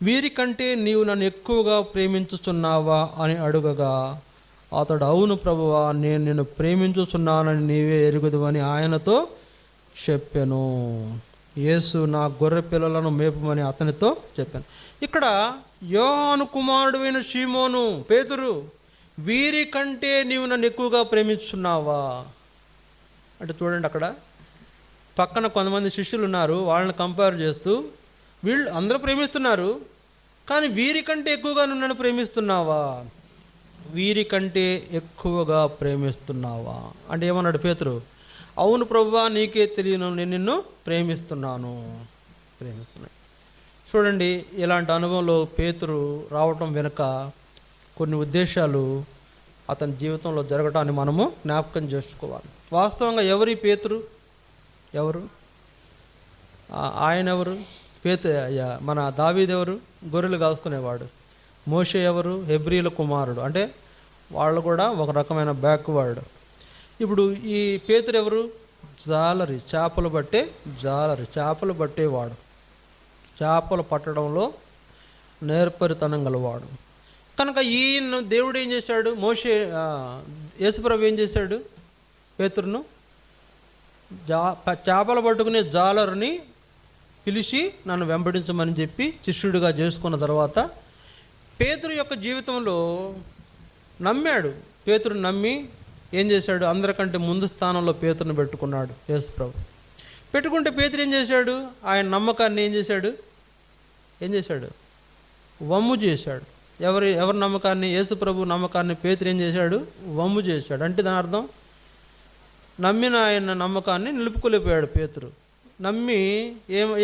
వీరికంటే నీవు నన్ను ఎక్కువగా ప్రేమించుచున్నావా అని అడుగగా, అతడు అవును ప్రభువా, నేను నిన్ను ప్రేమించుచున్నానని నీవే ఎరుగుదువని ఆయనతో చెప్పాను. యేసు నా గొర్రె పిల్లలను మేపమని అతనితో చెప్పాను. ఇక్కడ యోహాను కుమారుడు అయిన సీమోను పేతురు, వీరికంటే నీవు నన్ను ఎక్కువగా ప్రేమించున్నావా అంటే చూడండి, అక్కడ పక్కన కొంతమంది శిష్యులు ఉన్నారు. వాళ్ళని కంపేర్ చేస్తూ వీళ్ళు అందరూ ప్రేమిస్తున్నారు, కానీ వీరికంటే ఎక్కువగా నువ్వు నన్ను ప్రేమిస్తున్నావా, వీరికంటే ఎక్కువగా ప్రేమిస్తున్నావా అంటే ఏమన్నాడు పేతురు? అవును ప్రభువా, నీకే తెలియను, నేను నిన్ను ప్రేమిస్తున్నాను. చూడండి, ఇలాంటి అనుభవంలో పేతురు రావటం వెనుక కొన్ని ఉద్దేశాలు అతని జీవితంలో జరగటాన్ని మనము జ్ఞాపకం చేసుకోవాలి. వాస్తవంగా ఎవరి పేతురు? ఎవరు ఆయన? ఎవరు మన దావీదు? ఎవరు? గొర్రెలు కాసుకునేవాడు. మోషే ఎవరు? హెబ్రీల కుమారుడు. అంటే వాళ్ళు కూడా ఒక రకమైన బ్యాక్వర్డ్. ఇప్పుడు ఈ పేతురు ఎవరు? జాలరి, చేపలు పట్టే జాలరి, చేపలు పట్టేవాడు, చేపలు పట్టడంలో నేర్పరితనం గలవాడు. కనుక ఈయన దేవుడు ఏం చేశాడు? యేసుప్రభు ఏం చేశాడు? పేతురును చేపలు పట్టుకునే జాలరుని పిలిచి నన్ను వెంబడించమని చెప్పి శిష్యుడిగా చేసుకున్న తర్వాత పేతురు యొక్క జీవితంలో నమ్మాడు. పేతురు నమ్మి ఏం చేశాడు? అందరికంటే ముందు స్థానంలో పేతురుని పెట్టుకున్నాడు యేసు ప్రభు. పెట్టుకుంటే పేతురు ఏం చేశాడు? ఆయన నమ్మకాన్ని ఏం చేశాడు? వమ్ము చేశాడు. ఎవరి నమ్మకాన్ని? యేసు ప్రభు నమ్మకాన్ని పేతురు ఏం చేశాడు? వమ్ము చేశాడు. అంటే దాని అర్థం నమ్మిన ఆయన నమ్మకాన్ని నిలుపుకోలేకపోయాడు పేతురు. నమ్మి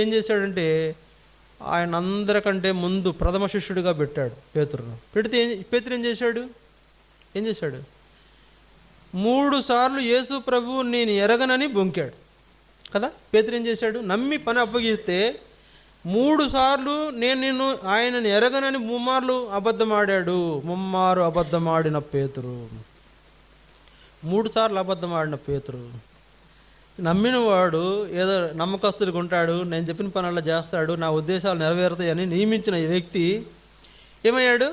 ఏం చేశాడంటే ఆయన అందరికంటే ముందు ప్రథమ శిష్యుడిగా పెట్టాడు పేతురును. పెడితే పేతురు ఏం చేశాడు? 3 సార్లు యేసు ప్రభువు నేను ఎరగనని బొంకాడు కదా. పేతురు ఏం చేశాడు? నమ్మి పని అప్పగిస్తే 3 సార్లు నేను ఆయనని ఎరగనని ముమ్మారు అబద్ధమాడిన పేతురు. 3 సార్లు అబద్ధమాడిన పేతురు. నమ్మిన వాడు ఏదో నమ్మకస్తుడిగా ఉంటాడు, నేను చెప్పిన పనుల్లో చేస్తాడు, నా ఉద్దేశాలు నెరవేరుతాయని నియమించిన ఈ వ్యక్తి ఏమయ్యాడు?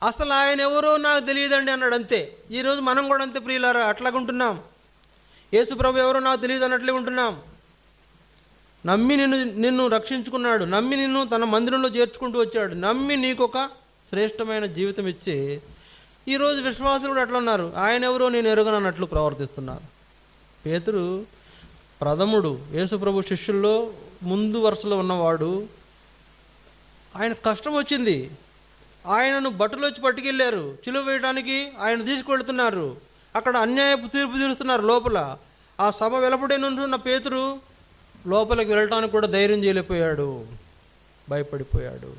అసలు ఆయన ఎవరో నాకు తెలియదండి అన్నాడు. అంతే. ఈరోజు మనం కూడా అంతే ప్రియులారా, అట్లాగుంటున్నాం. యేసు ప్రభు ఎవరో నాకు తెలియదు అన్నట్లే ఉంటున్నాం. నమ్మి నిన్ను రక్షించుకున్నాడు, నమ్మి నిన్ను తన మందిరంలో చేర్చుకుంటూ వచ్చాడు, నమ్మి నీకు ఒక శ్రేష్టమైన జీవితం ఇచ్చి ఈరోజు విశ్వాసులు కూడా అట్లా ఉన్నారు. ఆయన ఎవరో నేను ఎరుగనన్నట్లు ప్రవర్తిస్తున్నారు. పేతురు ప్రథముడు, యేసు ప్రభు శిష్యుల్లో ముందు వరుసలో ఉన్నవాడు. ఆయన కష్టం వచ్చింది, ఆయనను బట్టలు వచ్చి పట్టుకెళ్ళారు, చిలువ వేయడానికి ఆయన తీసుకువెళ్తున్నారు, అక్కడ అన్యాయపు తీర్పు తీరుస్తున్నారు లోపల. ఆ సభ వెలుపడే నుంచున్న పేతురు లోపలికి వెళ్ళటానికి కూడా ధైర్యం చేయలేకపోయాడు, భయపడిపోయాడు.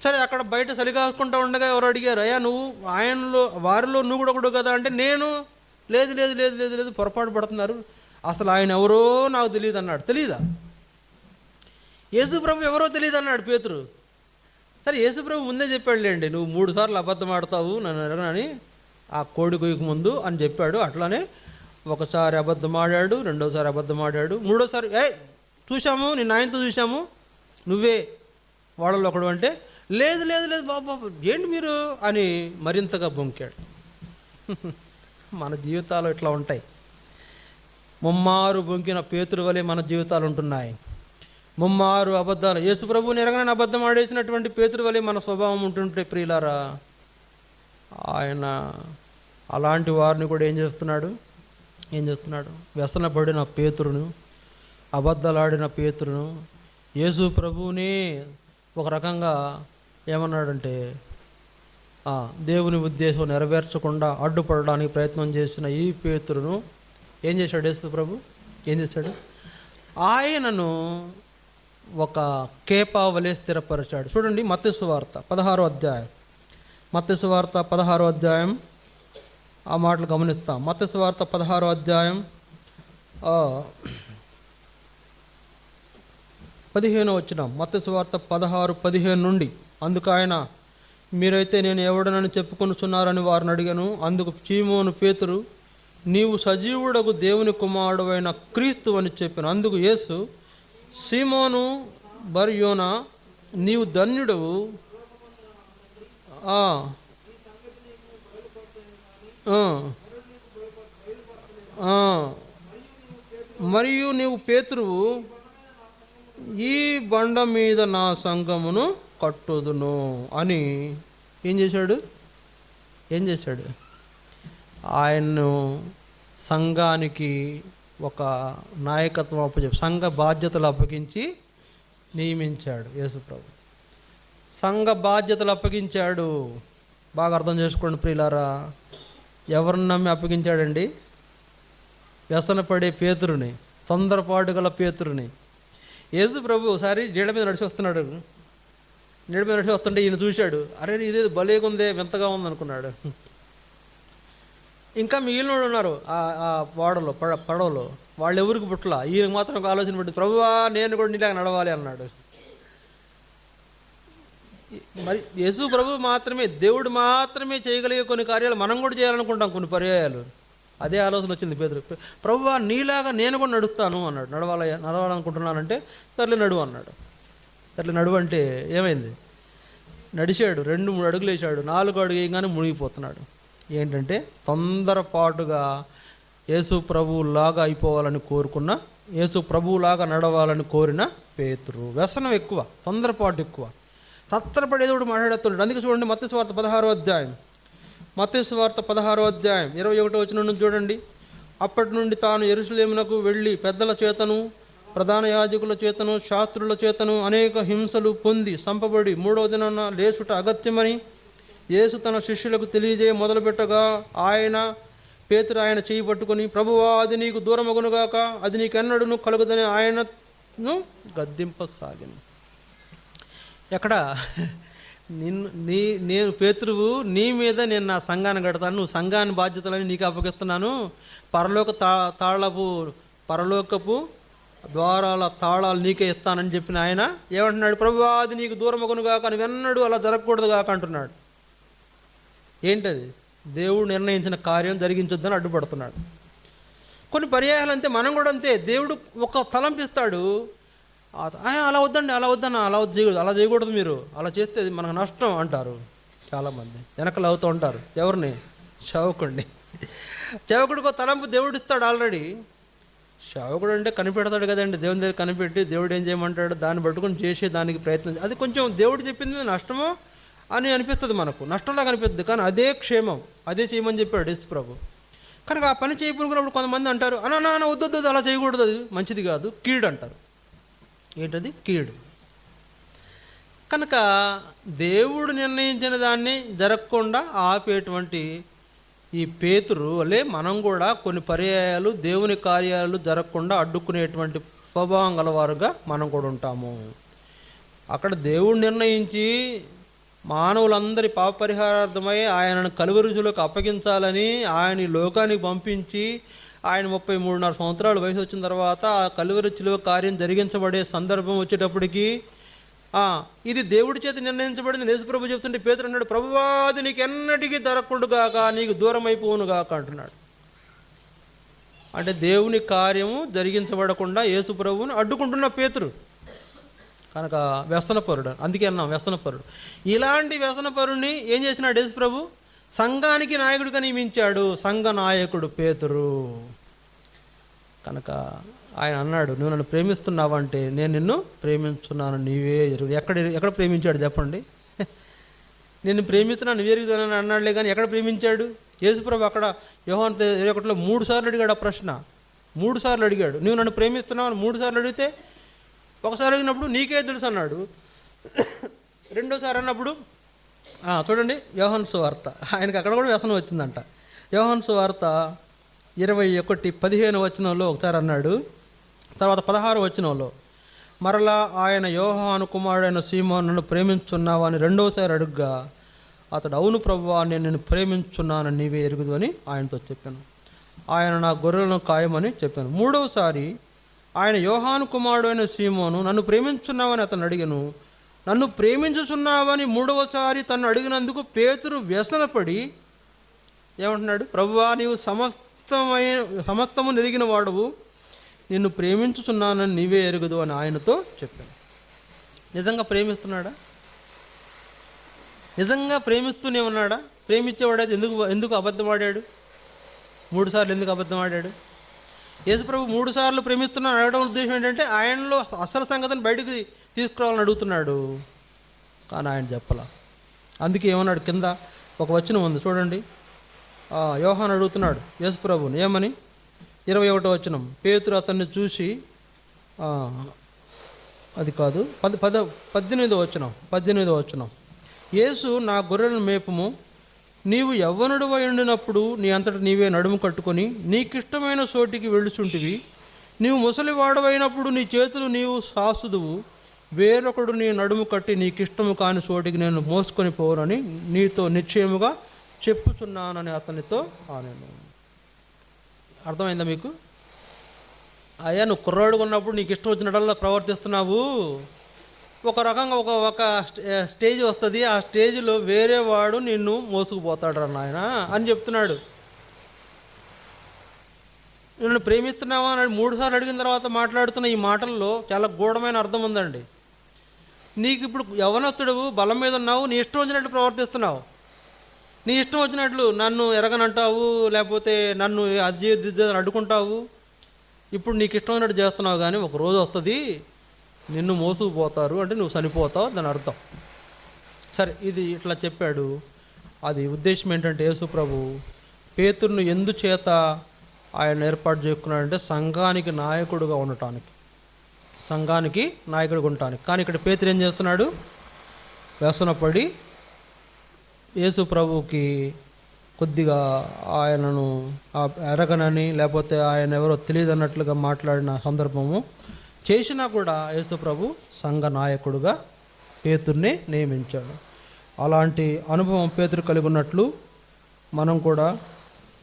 సరే, అక్కడ బయట చలికాసుకుంటూ ఉండగా ఎవరు అడిగారు, అయ్యా నువ్వు వారిలో నువ్వు కూడా ఒకడు కదా అంటే, నేను లేదు పొరపాటు పడుతున్నారు, అసలు ఆయన ఎవరో నాకు తెలియదు అన్నాడు. తెలీదా? యేసు ప్రభు ఎవరో తెలియదు అన్నాడు పేతురు. సరే, యేసు ప్రభు ముందే చెప్పాడులేండి, నువ్వు 3 సార్లు అబద్ధం ఆడతావు నన్ను ఎరగనని, ఆ కోడి కొయ్యకు ముందు అని చెప్పాడు. అట్లానే ఒకసారి అబద్ధం ఆడాడు, రెండోసారి అబద్ధం ఆడాడు, మూడోసారి చూసాము, నిన్న ఆయనతో చూసాము, నువ్వే వాళ్ళలో ఒకడు అంటే, లేదు బాబు ఏంటి మీరు అని మరింతగా బొంకాడు. మన జీవితాలు ఇట్లా ఉంటాయి. ముమ్మారు బొంకిన పేతురు వలె మన జీవితాలు ఉంటున్నాయి. ముమ్మారు అబద్ధాలు, యేసు ప్రభువుని ఎరగనని అబద్ధం ఆడేసినటువంటి పేతురు వలె మన స్వభావం ఉంటుంటే ప్రియులారా, ఆయన అలాంటి వారిని కూడా ఏం చేస్తున్నాడు? వ్యసనపడిన పేతురును, అబద్ధాలాడిన పేతురును యేసు ప్రభువుని ఒక రకంగా ఏమన్నాడంటే, దేవుని ఉద్దేశం నెరవేర్చకుండా అడ్డుపడడానికి ప్రయత్నం చేసిన ఈ పేతురును ఏం చేశాడు? యేసు ప్రభు ఏం చేశాడు? ఆయనను ఒక కేపావలే స్థిరపరిచాడు. చూడండి, మత్తయి సువార్త 16వ అధ్యాయం, మత్తయి సువార్త 16వ అధ్యాయం, ఆ మాటలు గమనిస్తాం. మత్తయి సువార్త 16వ అధ్యాయం 15వ వచనం. మత్తయి సువార్త 16:15 నుండి, అందుకు ఆయన, మీరైతే నేను ఎవడనని చెప్పుకొనుచున్నారని వారిని అడిగాను. అందుకు సీమోను పేతురు, నీవు సజీవుడకు దేవుని కుమారుడైన క్రీస్తు అని చెప్పాను. అందుకు యేసు, సీమోను బర్యోనా, నీవు ధన్యుడవు, మరియు నీవు పేతురువు, ఈ బండ మీద నా సంఘమును కట్టుదును అని ఏం చేశాడు? ఆయన్ను సంఘానికి ఒక నాయకత్వం అప్పచెప్పి, సంఘ బాధ్యతలు అప్పగించి నియమించాడు యేసు ప్రభు. సంఘ బాధ్యతలు అప్పగించాడు. బాగా అర్థం చేసుకోండి ప్రియులారా, ఎవరిని నమ్మి అప్పగించాడండి? వ్యసనపడే పేతురుని, తొందరపాటు గల పేతురుని. యేసు ప్రభు ఒకసారి నీళ్ళ మీద నడిచి వస్తుంటే ఈయన చూశాడు, అరే ఇదేదో భలేగుందే, వింతగా ఉందనుకున్నాడు. ఇంకా మిగిలిన ఉన్నారు ఆ పడవలో, వాళ్ళు ఎవరికి పుట్టలా, ఈయన మాత్రం ఒక ఆలోచన పెట్టి, ప్రభువా నేను కూడా నీలాగా నడవాలి అన్నాడు. మరి యేసు ప్రభు మాత్రమే, దేవుడు మాత్రమే చేయగలిగే కొన్ని కార్యాలు మనం కూడా చేయాలనుకుంటాం కొన్ని పర్యాయాలు. అదే ఆలోచన వచ్చింది పేతురు. ప్రభువా నీలాగా నేను కూడా నడుస్తాను అన్నాడు. నడవాలనుకుంటున్నానంటే సర్లే నడువు అన్నాడు. సర్లే నడువు అంటే ఏమైంది? నడిచాడు, 2-3 అడుగులు వేసాడు, 4వ అడుగు వేయగానే మునిగిపోతున్నాడు. ఏంటంటే తొందరపాటుగా యేసు ప్రభువులాగా అయిపోవాలని కోరుకున్న, యేసు ప్రభువులాగా నడవాలని కోరిన పేతురు. వ్యసనం ఎక్కువ, తొందరపాటు ఎక్కువ, తత్తరపడి ఏదో మాట్లాడుతున్నాడు. అందుకే చూడండి, మత్తయి సువార్త 16వ అధ్యాయం మత్తయి సువార్త 16వ అధ్యాయం 21వ వచనం నుంచి చూడండి. అప్పటి నుండి తాను యెరూషలేమునకు వెళ్ళి పెద్దల చేతను ప్రధాన యాజకుల చేతను శాస్త్రుల చేతను అనేక హింసలు పొంది చంపబడి 3వ దినాన లేచుట అగత్యమని యేసు తన శిష్యులకు తెలియజేయ మొదలుపెట్టగా పేతురు ఆయన చేయి పట్టుకొని, ప్రభువా, అది నీకు దూరమగునుగాక, అది నీకెన్నడూను కలుగుదని ఆయనను గద్దింపసాగాను. ఎక్కడ నేను పేతురువు, నీ మీద నేను నా సంఘాన్ని కడతాను, నువ్వు సంఘాన్ని బాధ్యతలని నీకు అప్పగిస్తున్నాను, పరలోకపు ద్వారాల తాళాలు నీకే ఇస్తానని చెప్పిన ఆయన ఏమంటున్నాడు? ప్రభువా, అది నీకు దూరమగునుగాక, నువ్వెన్నడూ అలా జరగకూడదు కాక అంటున్నాడు. ఏంటది? దేవుడు నిర్ణయించిన కార్యం జరిగించొద్దని అడ్డుపడుతున్నాడు. కొన్ని పర్యాయాలు అంతే, మనం కూడా అంతే. దేవుడు ఒక తలంపిస్తాడు, అలా వద్దండి, అలా చేయకూడదు, మీరు అలా చేస్తే అది మనకు నష్టం అంటారు చాలామంది. వెనకలు అవుతూ ఉంటారు. ఎవరిని? సేవకుడిని. సేవకుడికి తలంపు దేవుడు ఇస్తాడు ఆల్రెడీ. సేవకుడు అంటే కనిపెడతాడు కదండి, దేవుని దగ్గర కనిపెట్టి దేవుడు ఏం చేయమంటాడు దాన్ని పట్టుకొని చేసే దానికి ప్రయత్నం. అది కొంచెం దేవుడు చెప్పింది నష్టమో అని అనిపిస్తుంది, మనకు నష్టంలాగా అనిపిస్తుంది, కానీ అదే క్షేమం, అదే చేయమని చెప్పాడు యేసు ప్రభు. కనుక ఆ పని చేయకున్నప్పుడు కొంతమంది అంటారు, అన్నా వద్దు, అలా చేయకూడదు, అది మంచిది కాదు, కీడు అంటారు. ఏంటది? కీడు. కనుక దేవుడు నిర్ణయించిన దాన్ని జరగకుండా ఆపేటువంటి ఈ పేతురు వలె మనం కూడా కొన్ని పర్యాయాలు దేవుని కార్యాలు జరగకుండా అడ్డుకునేటువంటి స్వభావం గలవారుగా మనం కూడా ఉంటాము. అక్కడ దేవుడు నిర్ణయించి మానవులందరి పాప పరిహారార్థమై ఆయనను కలువరి రుజువులకు అప్పగించాలని ఆయన లోకానికి పంపించి ఆయన 33.5 సంవత్సరాల వయసు వచ్చిన తర్వాత ఆ కలువరి శిలువ కార్యం జరిగించబడే సందర్భం వచ్చేటప్పటికి ఇది దేవుడి చేత నిర్ణయించబడింది యేసుప్రభు చెప్తుంటే పేతురు అన్నాడు, ప్రభువా, అది నీకు ఎన్నటికీ దొరకకుండుగాక, నీకు దూరం అయిపోవునుగాక అంటున్నాడు. అంటే దేవుని కార్యము జరిగించబడకుండా యేసుప్రభువుని అడ్డుకుంటున్న పేతురు. కనుక వ్యసనపరుడు, అందుకే అన్నాం వ్యసనపరుడు. ఇలాంటి వ్యసనపరుడిని ఏం చేసినాడు యేసుప్రభు? సంఘానికి నాయకుడిగా నియమించాడు. సంఘ నాయకుడు పేతురు. కనుక ఆయన అన్నాడు, నువ్వు నన్ను ప్రేమిస్తున్నావంటే నేను నిన్ను ప్రేమించున్నాను, నీవే ఎరుగు. ఎక్కడ ప్రేమించాడు చెప్పండి? నిన్ను ప్రేమిస్తున్నాను, నువ్వే ఎరుగుతానని అన్నాడులే, కానీ ఎక్కడ ప్రేమించాడు? యేసుప్రభు అక్కడ యోహాను 21లో 3 సార్లు అడిగాడు ఆ ప్రశ్న. 3 సార్లు అడిగాడు, నువ్వు నన్ను ప్రేమిస్తున్నావు అని 3 సార్లు అడిగితే, ఒకసారి అడిగినప్పుడు నీకే తెలుసు అన్నాడు. రెండోసారి అన్నప్పుడు చూడండి యోహాను సువార్త, ఆయనకి అక్కడ కూడా వ్యసనం వచ్చిందంట. యోహాను సువార్త 21:15 వచనంలో ఒకసారి అన్నాడు. తర్వాత 16 వచనంలో మరలా ఆయన యోహాను కుమారుడైన సీమోను, నన్ను ప్రేమించున్నావా అని రెండోసారి అడుగ్గా అతడు, అవును ప్రభువా, నేను నిన్ను ప్రేమించున్నాను, నీవే ఎరుగుదు అని ఆయనతో చెప్పాను. ఆయన నా గొర్రెలను ఖాయమని చెప్పాను. మూడవసారి ఆయన యోహాను కుమారుడైన సీమోను, నన్ను ప్రేమించున్నావని అతను అడిగాను. నన్ను ప్రేమించుచున్నావని మూడవసారి తను అడిగినందుకు పేతురు వ్యసనపడి ఏమంటున్నాడు? ప్రభువా, నీవు సమస్తము నెరిగిన వాడవు, నిన్ను ప్రేమించుచున్నానని నీవే ఎరుగుదు అని ఆయనతో చెప్పాను. నిజంగా ప్రేమిస్తున్నాడా? నిజంగా ప్రేమిస్తూనే ఉన్నాడా? ప్రేమించేవాడైతే ఎందుకు అబద్ధమాడాడు? 3 సార్లు ఎందుకు అబద్ధమాడాడు? యేసుప్రభు 3 సార్లు ప్రేమిస్తున్నాను అడగడం ఉద్దేశం ఏంటంటే ఆయనలో అసలు సంగతిని బయటకు తీసుకురావాలని అడుగుతున్నాడు, కానీ ఆయన చెప్పలా. అందుకే ఏమన్నాడు? కింద ఒక వచనం ఉంది చూడండి. యోహాను అడుగుతున్నాడు యేసుప్రభుని ఏమని? 21వ వచనం. పేతురు అతన్ని చూసి, అది కాదు 18వ వచనం. యేసు, నా గొర్రెలను మేపుము, నీవు యవ్వనుడివై ఉండినప్పుడు నీ అంతట నీవే నడుము కట్టుకొని నీకిష్టమైన చోటికి వెళ్ళుచుంటివి. నీవు ముసలివాడవైనప్పుడు నీ చేతులు నీవు సాసుదువు, వేరొకడు నీ నడుము కట్టి నీకిష్టము కాని చోటికి నేను మోసుకొని పోనని నీతో నిశ్చయముగా చెప్పుచున్నానని అతనితో ఆనెను. అర్థమైందా మీకు? అయ్యా, నువ్వు కుర్రాడుగా ఉన్నప్పుడు నీకు ఇష్టం వచ్చినట్లా ప్రవర్తిస్తున్నావు, ఒక రకంగా ఒక స్టేజ్ వస్తుంది, ఆ స్టేజ్లో వేరే వాడు నిన్ను మోసుకుపోతాడు నాయన అని చెప్తున్నాడు. నిన్ను ప్రేమిస్తున్నావా అని 3 సార్లు అడిగిన తర్వాత మాట్లాడుతున్న ఈ మాటల్లో చాలా గూఢమైన అర్థం ఉందండి. నీకు ఇప్పుడు యవ్వనస్తుడు, బలం మీద ఉన్నావు, నీ ఇష్టం వచ్చినట్టు ప్రవర్తిస్తున్నావు, నీ ఇష్టం వచ్చినట్లు నన్ను ఎరగనంటావు, లేకపోతే నన్ను అది అడ్డుకుంటావు. ఇప్పుడు నీకు ఇష్టమైనట్టు చేస్తున్నావు, కానీ ఒక రోజు వస్తుంది నిన్ను మోసుకుపోతారు, అంటే నువ్వు చనిపోతావు, దాని అర్థం. సరే, ఇది ఇట్లా చెప్పాడు. అది ఉద్దేశం ఏంటంటే యేసు ప్రభు పేతురును ఎందుచేత ఆయన ఏర్పాటు చేసుకున్నాడంటే సంఘానికి నాయకుడుగా ఉండటానికి, సంఘానికి నాయకుడిగా ఉండటానికి. కానీ ఇక్కడ పేతురు ఏం చేస్తున్నాడు? వ్యసనపడి యేసు ప్రభువుకి కొద్దిగా ఆయనను ఎరగనని, లేకపోతే ఆయన ఎవరో తెలియదు అన్నట్లుగా మాట్లాడిన సందర్భము చేసినా కూడా యేసు ప్రభు సంఘ నాయకుడుగా పేతుర్ని నియమించాడు. అలాంటి అనుభవం పేతురు కలిగి ఉన్నట్లు మనం కూడా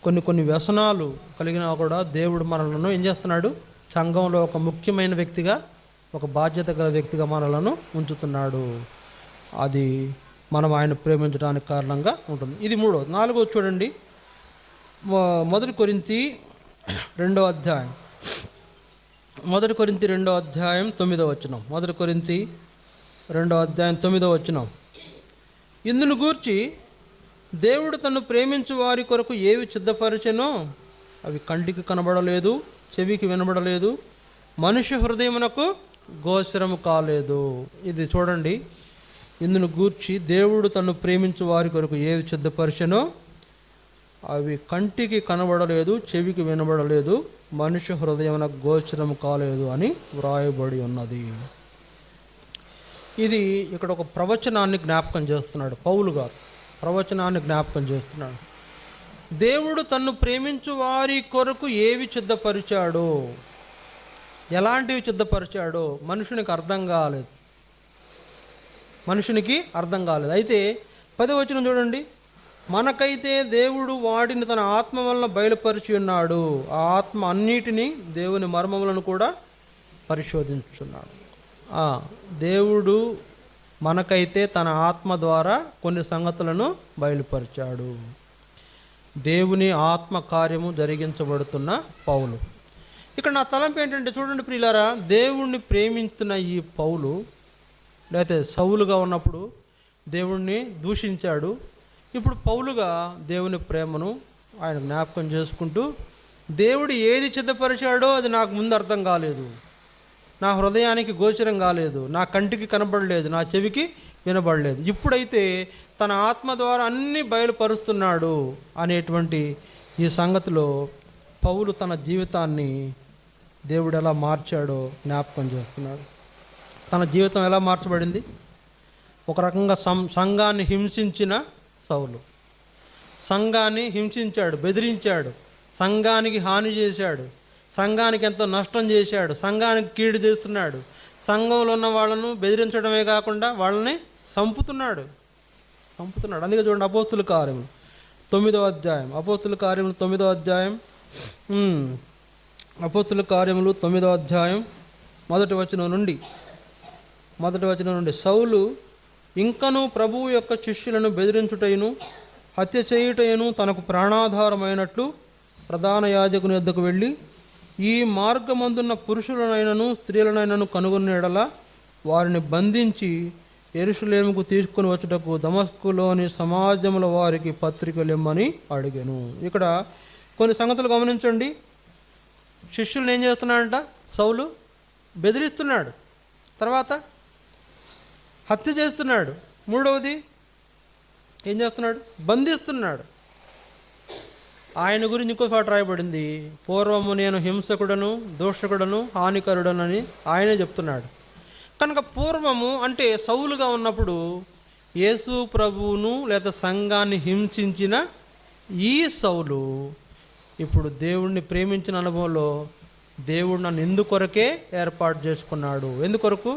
కొన్ని వ్యసనాలు కలిగినా కూడా దేవుడు మనలను ఏం చేస్తున్నాడు? సంఘంలో ఒక ముఖ్యమైన వ్యక్తిగా, ఒక బాధ్యత గల వ్యక్తిగా మనలను ఉంచుతున్నాడు. అది మనం ఆయన ప్రేమించడానికి కారణంగా ఉంటుంది. ఇది 3. 4 చూడండి. 1 కొరింథీ 2వ అధ్యాయం, 1 కొరింథీ 2వ అధ్యాయం 9వ వచనం. 1 కొరింథీ 2వ అధ్యాయం 9వ వచనం. ఇందును గూర్చి దేవుడు తను ప్రేమించు వారి కొరకు ఏవి సిద్ధపరచెనో అవి కంటికి కనబడలేదు, చెవికి వినబడలేదు, మనుష్య హృదయమునకు గోచరము కాలేదు. ఇది చూడండి. ఇందును గూర్చి దేవుడు తను ప్రేమించు వారి కొరకు ఏవి సిద్ధపరచెనో అవి కంటికి కనబడలేదు, చెవికి వినబడలేదు, మనుష్య హృదయమునకు గోచరము కాలేదు అని వ్రాయబడి ఉన్నది. ఇది ఇక్కడ ఒక ప్రవచనాన్ని జ్ఞాపకం చేస్తున్నాడు పౌలు గారు. ప్రవచనాన్ని జ్ఞాపకం చేస్తున్నాడు. దేవుడు తన్ను ప్రేమించు వారి కొరకు ఏవి సిద్ధపరిచాడో, ఎలాంటివి సిద్ధపరిచాడో మనుషునికి అర్థం కాలేదు, మనుషునికి అర్థం కాలేదు. అయితే 10వ వచనం చూడండి. మనకైతే దేవుడు వాటిని తన ఆత్మ వలన బయలుపరిచి ఉన్నాడు. ఆ ఆత్మ అన్నిటినీ దేవుని మర్మములను కూడా పరిశోధించున్నాడు. దేవుడు మనకైతే తన ఆత్మ ద్వారా కొన్ని సంగతులను బయలుపరిచాడు. దేవుని ఆత్మ కార్యము జరిగించబడుతున్న పౌలు. ఇక్కడ నా తలంపు ఏంటంటే చూడండి ప్రియులారా, దేవుణ్ణి ప్రేమించిన ఈ పౌలు, లేకపోతే సౌలుగా ఉన్నప్పుడు దేవుణ్ణి దూషించాడు. ఇప్పుడు పౌలుగా దేవుని ప్రేమను ఆయన జ్ఞాపకం చేసుకుంటూ, దేవుడు ఏది సిద్ధపరిచాడో అది నాకు ముందు అర్థం కాలేదు, నా హృదయానికి గోచరం కాలేదు, నా కంటికి కనబడలేదు, నా చెవికి వినబడలేదు, ఇప్పుడైతే తన ఆత్మ ద్వారా అన్నీ బయలుపరుస్తున్నాడు అనేటువంటి ఈ సంగతిలో పౌలు తన జీవితాన్ని దేవుడు ఎలా మార్చాడో జ్ఞాపకం చేస్తున్నాడు. తన జీవితం ఎలా మార్చబడింది? ఒక రకంగా సంఘాన్ని హింసించిన సౌలు, సంఘాన్ని హింసించాడు, బెదిరించాడు, సంఘానికి హాని చేశాడు, సంఘానికి ఎంతో నష్టం చేశాడు, సంఘానికి కీడు చేస్తున్నాడు, సంఘంలో ఉన్న వాళ్ళను బెదిరించడమే కాకుండా వాళ్ళని చంపుతున్నాడు. అందుకే చూడండి అపోస్తుల కార్యములు 9వ అధ్యాయం, అపోస్తుల కార్యములు 9వ అధ్యాయం, అపోస్తుల కార్యములు 9వ అధ్యాయం 1వ వచనం నుండి సౌలు ఇంకను ప్రభువు యొక్క శిష్యులను బెదిరించుటయును హత్య చేయుటయును తనకు ప్రాణాధారమైనట్లు ప్రధాన యాజకుని వద్దకు వెళ్ళి, ఈ మార్గమందున్న పురుషులనైనను స్త్రీలనైనను కనుగొన్న ఎడల వారిని బంధించి యెరూషలేముకు తీసుకుని వచ్చుటకు దమస్కులోని సమాజముల వారికి పత్రికలు ఇమ్మని అడిగాను. ఇక్కడ కొన్ని సంగతులు గమనించండి. శిష్యులను ఏం చేస్తున్నాడంట? సౌలు బెదిరిస్తున్నాడు, తర్వాత హత్య చేస్తున్నాడు, మూడవది ఏం చేస్తున్నాడు? బంధిస్తున్నాడు. ఆయన గురించి ఇంకో చోట రాయబడింది, పూర్వము నేను హింసకుడను, దోషకుడను, హానికరుడనని ఆయనే చెప్తున్నాడు. కనుక పూర్వము అంటే సౌలుగా ఉన్నప్పుడు యేసు ప్రభువును లేదా సంఘాన్ని హింసించిన ఈ సౌలు ఇప్పుడు దేవుణ్ణి ప్రేమించిన అనుభవంలో దేవుడు నన్ను ఎందుకొరకే ఏర్పాటు చేసుకున్నాడు, ఎందుకొరకు?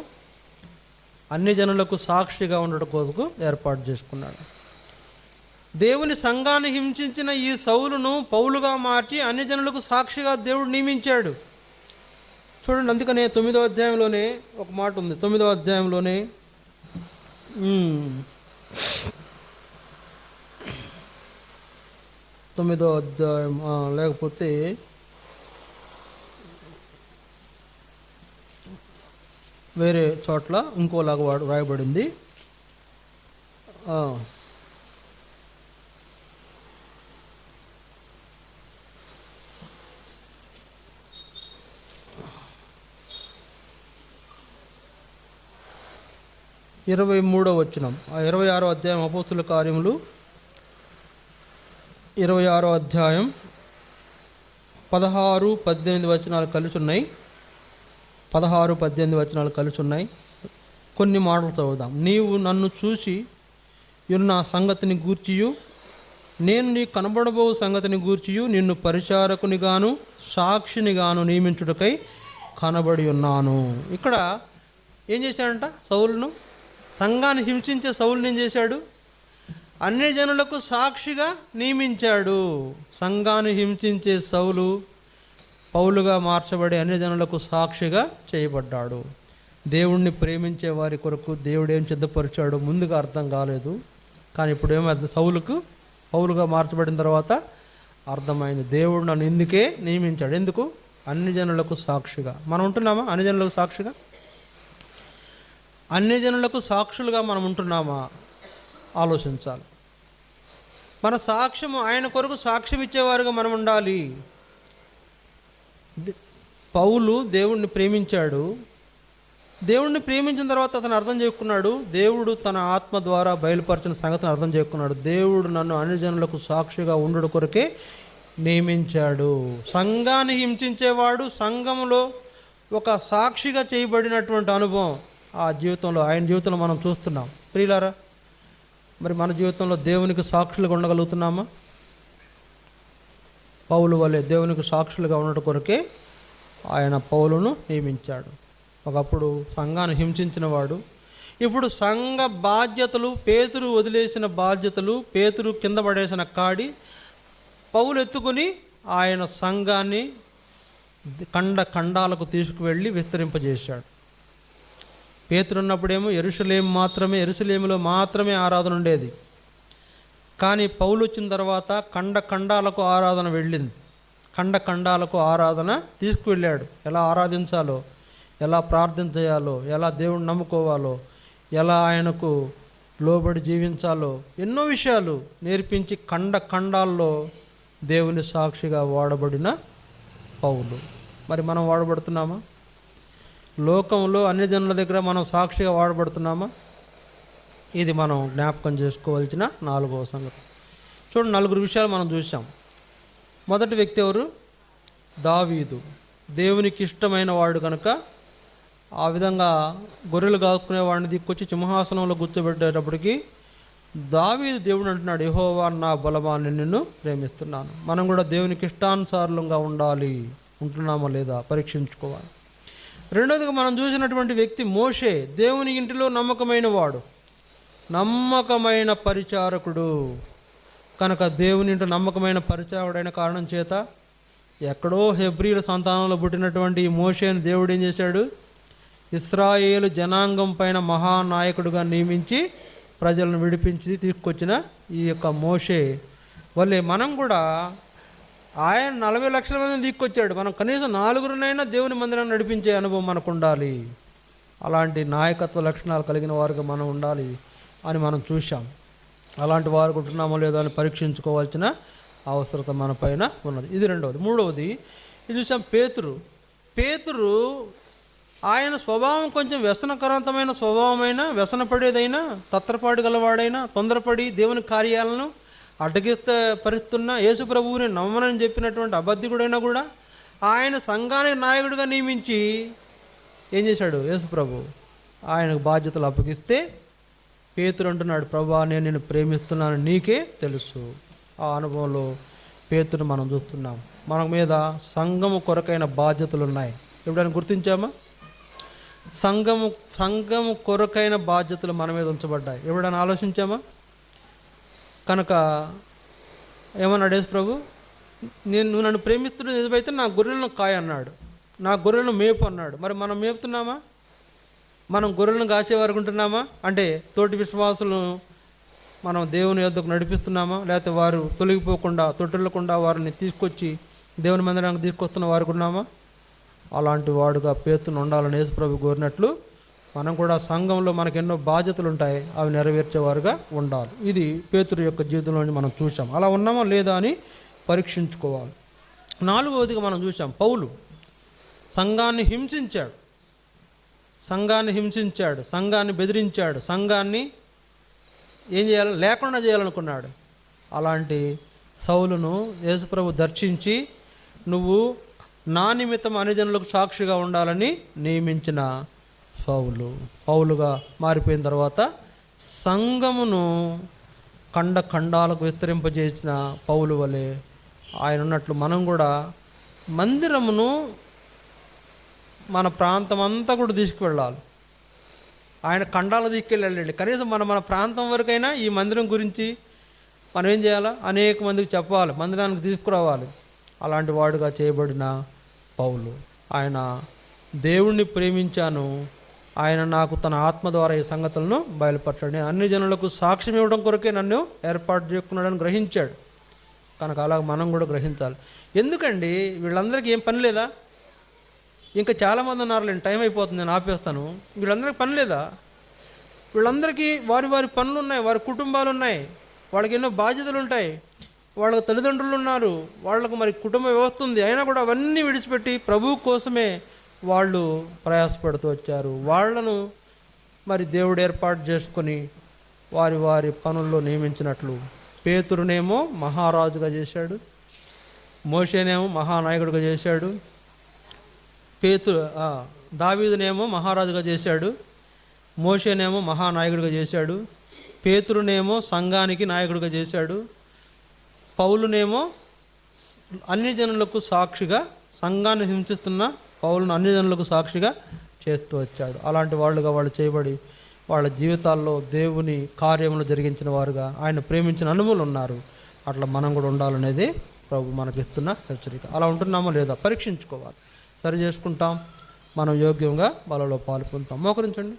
అన్ని జనులకు సాక్షిగా ఉండడం కోసం ఏర్పాటు చేసుకున్నాడు. దేవుని సంఘాన్ని హింసించిన ఈ సౌలును పౌలుగా మార్చి అన్ని జనులకు సాక్షిగా దేవుడు నియమించాడు. చూడండి, అందుకనే 9వ అధ్యాయంలోనే ఒక మాట ఉంది. 9వ అధ్యాయంలోనే 9వ అధ్యాయం లేకపోతే వేరే చోట్ల ఇంకోలాగా రాయబడింది. ఆ 26వ అధ్యాయం అపోస్తుల కార్యములు 26వ అధ్యాయం 16-18 వచనాలు కలిసి ఉన్నాయి. 16-18 వచనాలు కలిసి ఉన్నాయి. కొన్ని మాటలు చదువుదాం. నీవు నన్ను చూసి ఉన్న సంగతిని గూర్చియు, నేను నీ కనబడబో సంగతిని గూర్చియు నిన్ను పరిచారకునిగాను సాక్షినిగాను నియమించుటకై కనబడి ఉన్నాను. ఇక్కడ ఏం చేశాడంట? సౌలును, సంఘాన్ని హింసించే సౌలుని ఏం చేశాడు? అన్ని జనులకు సాక్షిగా నియమించాడు. సంఘాన్ని హింసించే సౌలు పౌలుగా మార్చబడి అన్ని జనులకు సాక్షిగా చేయబడ్డాడు. దేవుణ్ణి ప్రేమించే వారి కొరకు దేవుడు ఏం సిద్ధపరిచాడు ముందుగా అర్థం కాలేదు. కానీ ఇప్పుడు ఏమైంది? సౌలుకు పౌలుగా మార్చబడిన తర్వాత అర్థమైంది. దేవుడు నన్ను ఇందుకే నియమించాడు. ఎందుకు? అన్ని జనులకు సాక్షిగా. మనం ఉంటున్నామా అన్ని జనులకు సాక్షిగా? అన్ని జనులకు సాక్షులుగా మనం ఉంటున్నామా? ఆలోచించాలి. మన సాక్ష్యము ఆయన కొరకు సాక్ష్యం ఇచ్చేవారుగా మనం ఉండాలి. పౌలు దేవుణ్ణి ప్రేమించాడు. దేవుణ్ణి ప్రేమించిన తర్వాత అతను అర్థం చేసుకున్నాడు, దేవుడు తన ఆత్మ ద్వారా బయలుపరిచిన సంగతిని అర్థం చేసుకున్నాడు. దేవుడు నన్ను అన్ని జనులకు సాక్షిగా ఉండు కొరకే నియమించాడు. సంఘాన్ని హింసించేవాడు సంఘంలో ఒక సాక్షిగా చేయబడినటువంటి అనుభవం ఆ జీవితంలో, ఆయన జీవితంలో మనం చూస్తున్నాం. ప్రియులారా, మరి మన జీవితంలో దేవునికి సాక్షులుగా ఉండగలుగుతున్నామా? పౌలు వలె దేవునికి సాక్షులుగా ఉండటం కొరకే ఆయన పౌలును నియమించాడు. ఒకప్పుడు సంఘాన్ని హింసించిన వాడు, ఇప్పుడు సంఘ బాధ్యతలు, పేతురు వదిలేసిన బాధ్యతలు, పేతురు కింద పడేసిన కాడి పౌలు ఎత్తుకుని ఆయన సంఘాన్ని ఖండాలకు తీసుకువెళ్ళి విస్తరింపజేశాడు. పేతురు ఉన్నప్పుడేమో యెరూషలేములో మాత్రమే ఆరాధన ఉండేది. కానీ పౌలు వచ్చిన తర్వాత ఖండాలకు ఆరాధన వెళ్ళింది. ఖండాలకు ఆరాధన తీసుకువెళ్ళాడు. ఎలా ఆరాధించాలో, ఎలా ప్రార్థన చేయాలో, ఎలా దేవుణ్ణి నమ్ముకోవాలో, ఎలా ఆయనకు లోబడి జీవించాలో ఎన్నో విషయాలు నేర్పించి ఖండాల్లో దేవుని సాక్షిగా వాడబడిన పౌలు. మరి మనం వాడబడుతున్నామా? లోకంలో అన్ని జనుల దగ్గర మనం సాక్షిగా వాడబడుతున్నామా? ఇది మనం జ్ఞాపకం చేసుకోవాల్సిన 4వ సంగతి. చూడండి, 4 విషయాలు మనం చూసాం. మొదటి వ్యక్తి ఎవరు? దావీదు. దేవునికి ఇష్టమైన వాడు కనుక ఆ విధంగా గొర్రెలు కాకునే వాడిని దిక్కొచ్చి సింహాసనంలో కూర్చోబెట్టేటప్పటికి దావీదు దేవుడు అంటున్నాడు, యెహోవా నా బలమా, నిన్ను ప్రేమిస్తున్నాను. మనం కూడా దేవునికి ఇష్టానుసారంగా ఉండాలి. ఉంటున్నామా లేదా పరీక్షించుకోవాలి. రెండోదిగా మనం చూసినటువంటి వ్యక్తి మోషే. దేవుని ఇంటిలో నమ్మకమైన వాడు, నమ్మకమైన పరిచారకుడు. కనుక దేవుని ఇంటి నమ్మకమైన పరిచారకుడైన కారణం చేత ఎక్కడో హెబ్రీల సంతానంలో పుట్టినటువంటి ఈ మోషేను దేవుడు ఏం చేశాడు? ఇశ్రాయేలు జనాంగం పైన మహానాయకుడిగా నియమించి ప్రజలను విడిపించి తీసుకొచ్చిన ఈ యొక్క మోషే వల్లే మనం కూడా, ఆయన 40 లక్షల మందిని తీసుకొచ్చాడు. మనం కనీసం 4గురినైనా దేవుని మందిరాన్ని నడిపించే అనుభవం మనకు ఉండాలి. అలాంటి నాయకత్వ లక్షణాలు కలిగిన వారుగా మనం ఉండాలి అని మనం చూసాం. అలాంటి వారు ఉంటున్నామో లేదో అని పరీక్షించుకోవాల్సిన అవసరత మన పైన ఉన్నది. ఇది రెండవది. మూడవది ఇది చూసాం, పేతురు ఆయన స్వభావం కొంచెం వ్యసనకరమైన స్వభావమైన, వ్యసనపడేదైనా, తత్రపాటు గలవాడైనా, తొందరపడి దేవుని కార్యాలను అడ్డగిస్త పరిస్తున్న, యేసు ప్రభువుని నమ్మనని చెప్పినటువంటి అబద్ధికుడైనా కూడా ఆయన సంఘానికి నాయకుడిగా నియమించి ఏం చేశాడు? యేసు ప్రభు ఆయనకు బాధ్యతలు అప్పగిస్తే పేతురు అంటున్నాడు, ప్రభువా నేను నిన్ను ప్రేమిస్తున్నాను, నీకే తెలుసు. ఆ అనుభవంలో పేతురు మనం చూస్తున్నాం. మన మీద సంఘము కొరకైన బాధ్యతలు ఉన్నాయి. ఎప్పుడైనా గుర్తించామా? సంఘము కొరకైన బాధ్యతలు మన మీద ఉంచబడ్డాయి. ఎప్పుడైనా ఆలోచించామా? కనుక ఏమన్నాడు యేసు ప్రభు? నువ్వు నన్ను ప్రేమిస్తున్నది ఏదైతే నా గొర్రెలను కాయ అన్నాడు, నా గొర్రెలను మేపు అన్నాడు. మరి మనం మేపుతున్నామా? మనం గొర్రెలను కాసేవారు ఉంటున్నామా? అంటే తోటి విశ్వాసులను మనం దేవుని యొద్దకు నడిపిస్తున్నామా? లేకపోతే వారు తొలగిపోకుండా, తొట్టిల్లకుండా వారిని తీసుకొచ్చి దేవుని మందిరానికి తీసుకొస్తున్న వారికి ఉన్నామా? అలాంటి వాడుగా పేతును ఉండాలని యేసు ప్రభు కోరినట్లు మనం కూడా సంఘంలో మనకు ఎన్నో బాధ్యతలు ఉంటాయి, అవి నెరవేర్చేవారుగా ఉండాలి. ఇది పేతురు యొక్క జీవితంలో మనం చూసాం. అలా ఉన్నామో లేదా అని పరీక్షించుకోవాలి. 4వదిగా మనం చూసాం, పౌలు సంఘాన్ని హింసించాడు, సంఘాన్ని బెదిరించాడు, సంఘాన్ని ఏం చేయాలి? లేకుండా చేయాలనుకున్నాడు. అలాంటి సౌలును యేసుప్రభు దర్శించి, నువ్వు నా నిమిత్తం అన్యజనులకు సాక్షిగా ఉండాలని నియమించిన పౌలుగా మారిపోయిన తర్వాత సంఘమును ఖండాలకు విస్తరింపజేసిన పౌలు వలె ఆయన ఉన్నట్లు మనం కూడా మందిరమును మన ప్రాంతం అంతా కూడా తీసుకువెళ్ళాలి. ఆయన ఖండాలు తీసుకెళ్ళాలి. కనీసం మన ప్రాంతం వరకైనా ఈ మందిరం గురించి మనం ఏం చేయాలా, అనేక మందికి చెప్పాలి, మందిరానికి తీసుకురావాలి. అలాంటి వాడుగా చేయబడిన పౌలు, ఆయన దేవుణ్ణి ప్రేమించాను, ఆయన నాకు తన ఆత్మ ద్వారా ఈ సంగతులను బయలుపరచాడు, అన్ని జనులకు సాక్ష్యం ఇవ్వడం కొరకే నన్ను ఏర్పాటు చేసుకున్నాడని గ్రహించాడు. కనుక అలా మనం కూడా గ్రహించాలి. ఎందుకండి వీళ్ళందరికీ ఏం పని లేదా? ఇంకా చాలామంది ఉన్నారు, టైం అయిపోతుంది, నేను ఆపేస్తాను. వీళ్ళందరికీ పని లేదా? వీళ్ళందరికీ వారి వారి పనులు ఉన్నాయి, వారి కుటుంబాలు ఉన్నాయి, వాళ్ళకి ఎన్నో బాధ్యతలు ఉంటాయి, వాళ్ళకి తల్లిదండ్రులు ఉన్నారు, వాళ్ళకు మరి కుటుంబ వ్యవస్థ ఉంది. అయినా కూడా అవన్నీ విడిచిపెట్టి ప్రభువు కోసమే వాళ్ళు ప్రయాసపడుతూ వచ్చారు. వాళ్ళను మరి దేవుడు ఏర్పాటు చేసుకొని వారి వారి పనుల్లో నియమించినట్లు పేతురునేమో మహారాజుగా చేశాడు, మోషేనేమో మహానాయకుడిగా చేశాడు, దావీదునేమో మహారాజుగా చేశాడు, మోషేనేమో మహానాయకుడిగా చేశాడు, పేతురునేమో సంఘానికి నాయకుడిగా చేశాడు, పౌలునేమో అన్ని జనులకు సాక్షిగా, సంఘాన్ని హింసిస్తున్న పౌలును అన్ని జనులకు సాక్షిగా చేస్తూ వచ్చాడు. అలాంటి వాళ్ళుగా వాళ్ళు చేయబడి వాళ్ళ జీవితాల్లో దేవుని కార్యములు జరిగించిన వారుగా, ఆయన ప్రేమించిన అనుభవాలు ఉన్నారు. అట్లా మనం కూడా ఉండాలనేది ప్రభు మనకిస్తున్న హెచ్చరిక. అలా ఉంటున్నామో లేదా పరీక్షించుకోవాలి, సరి చేసుకుంటాం, మనం యోగ్యంగా వాళ్ళలో పాల్పొందుతాం. మోకరించండి.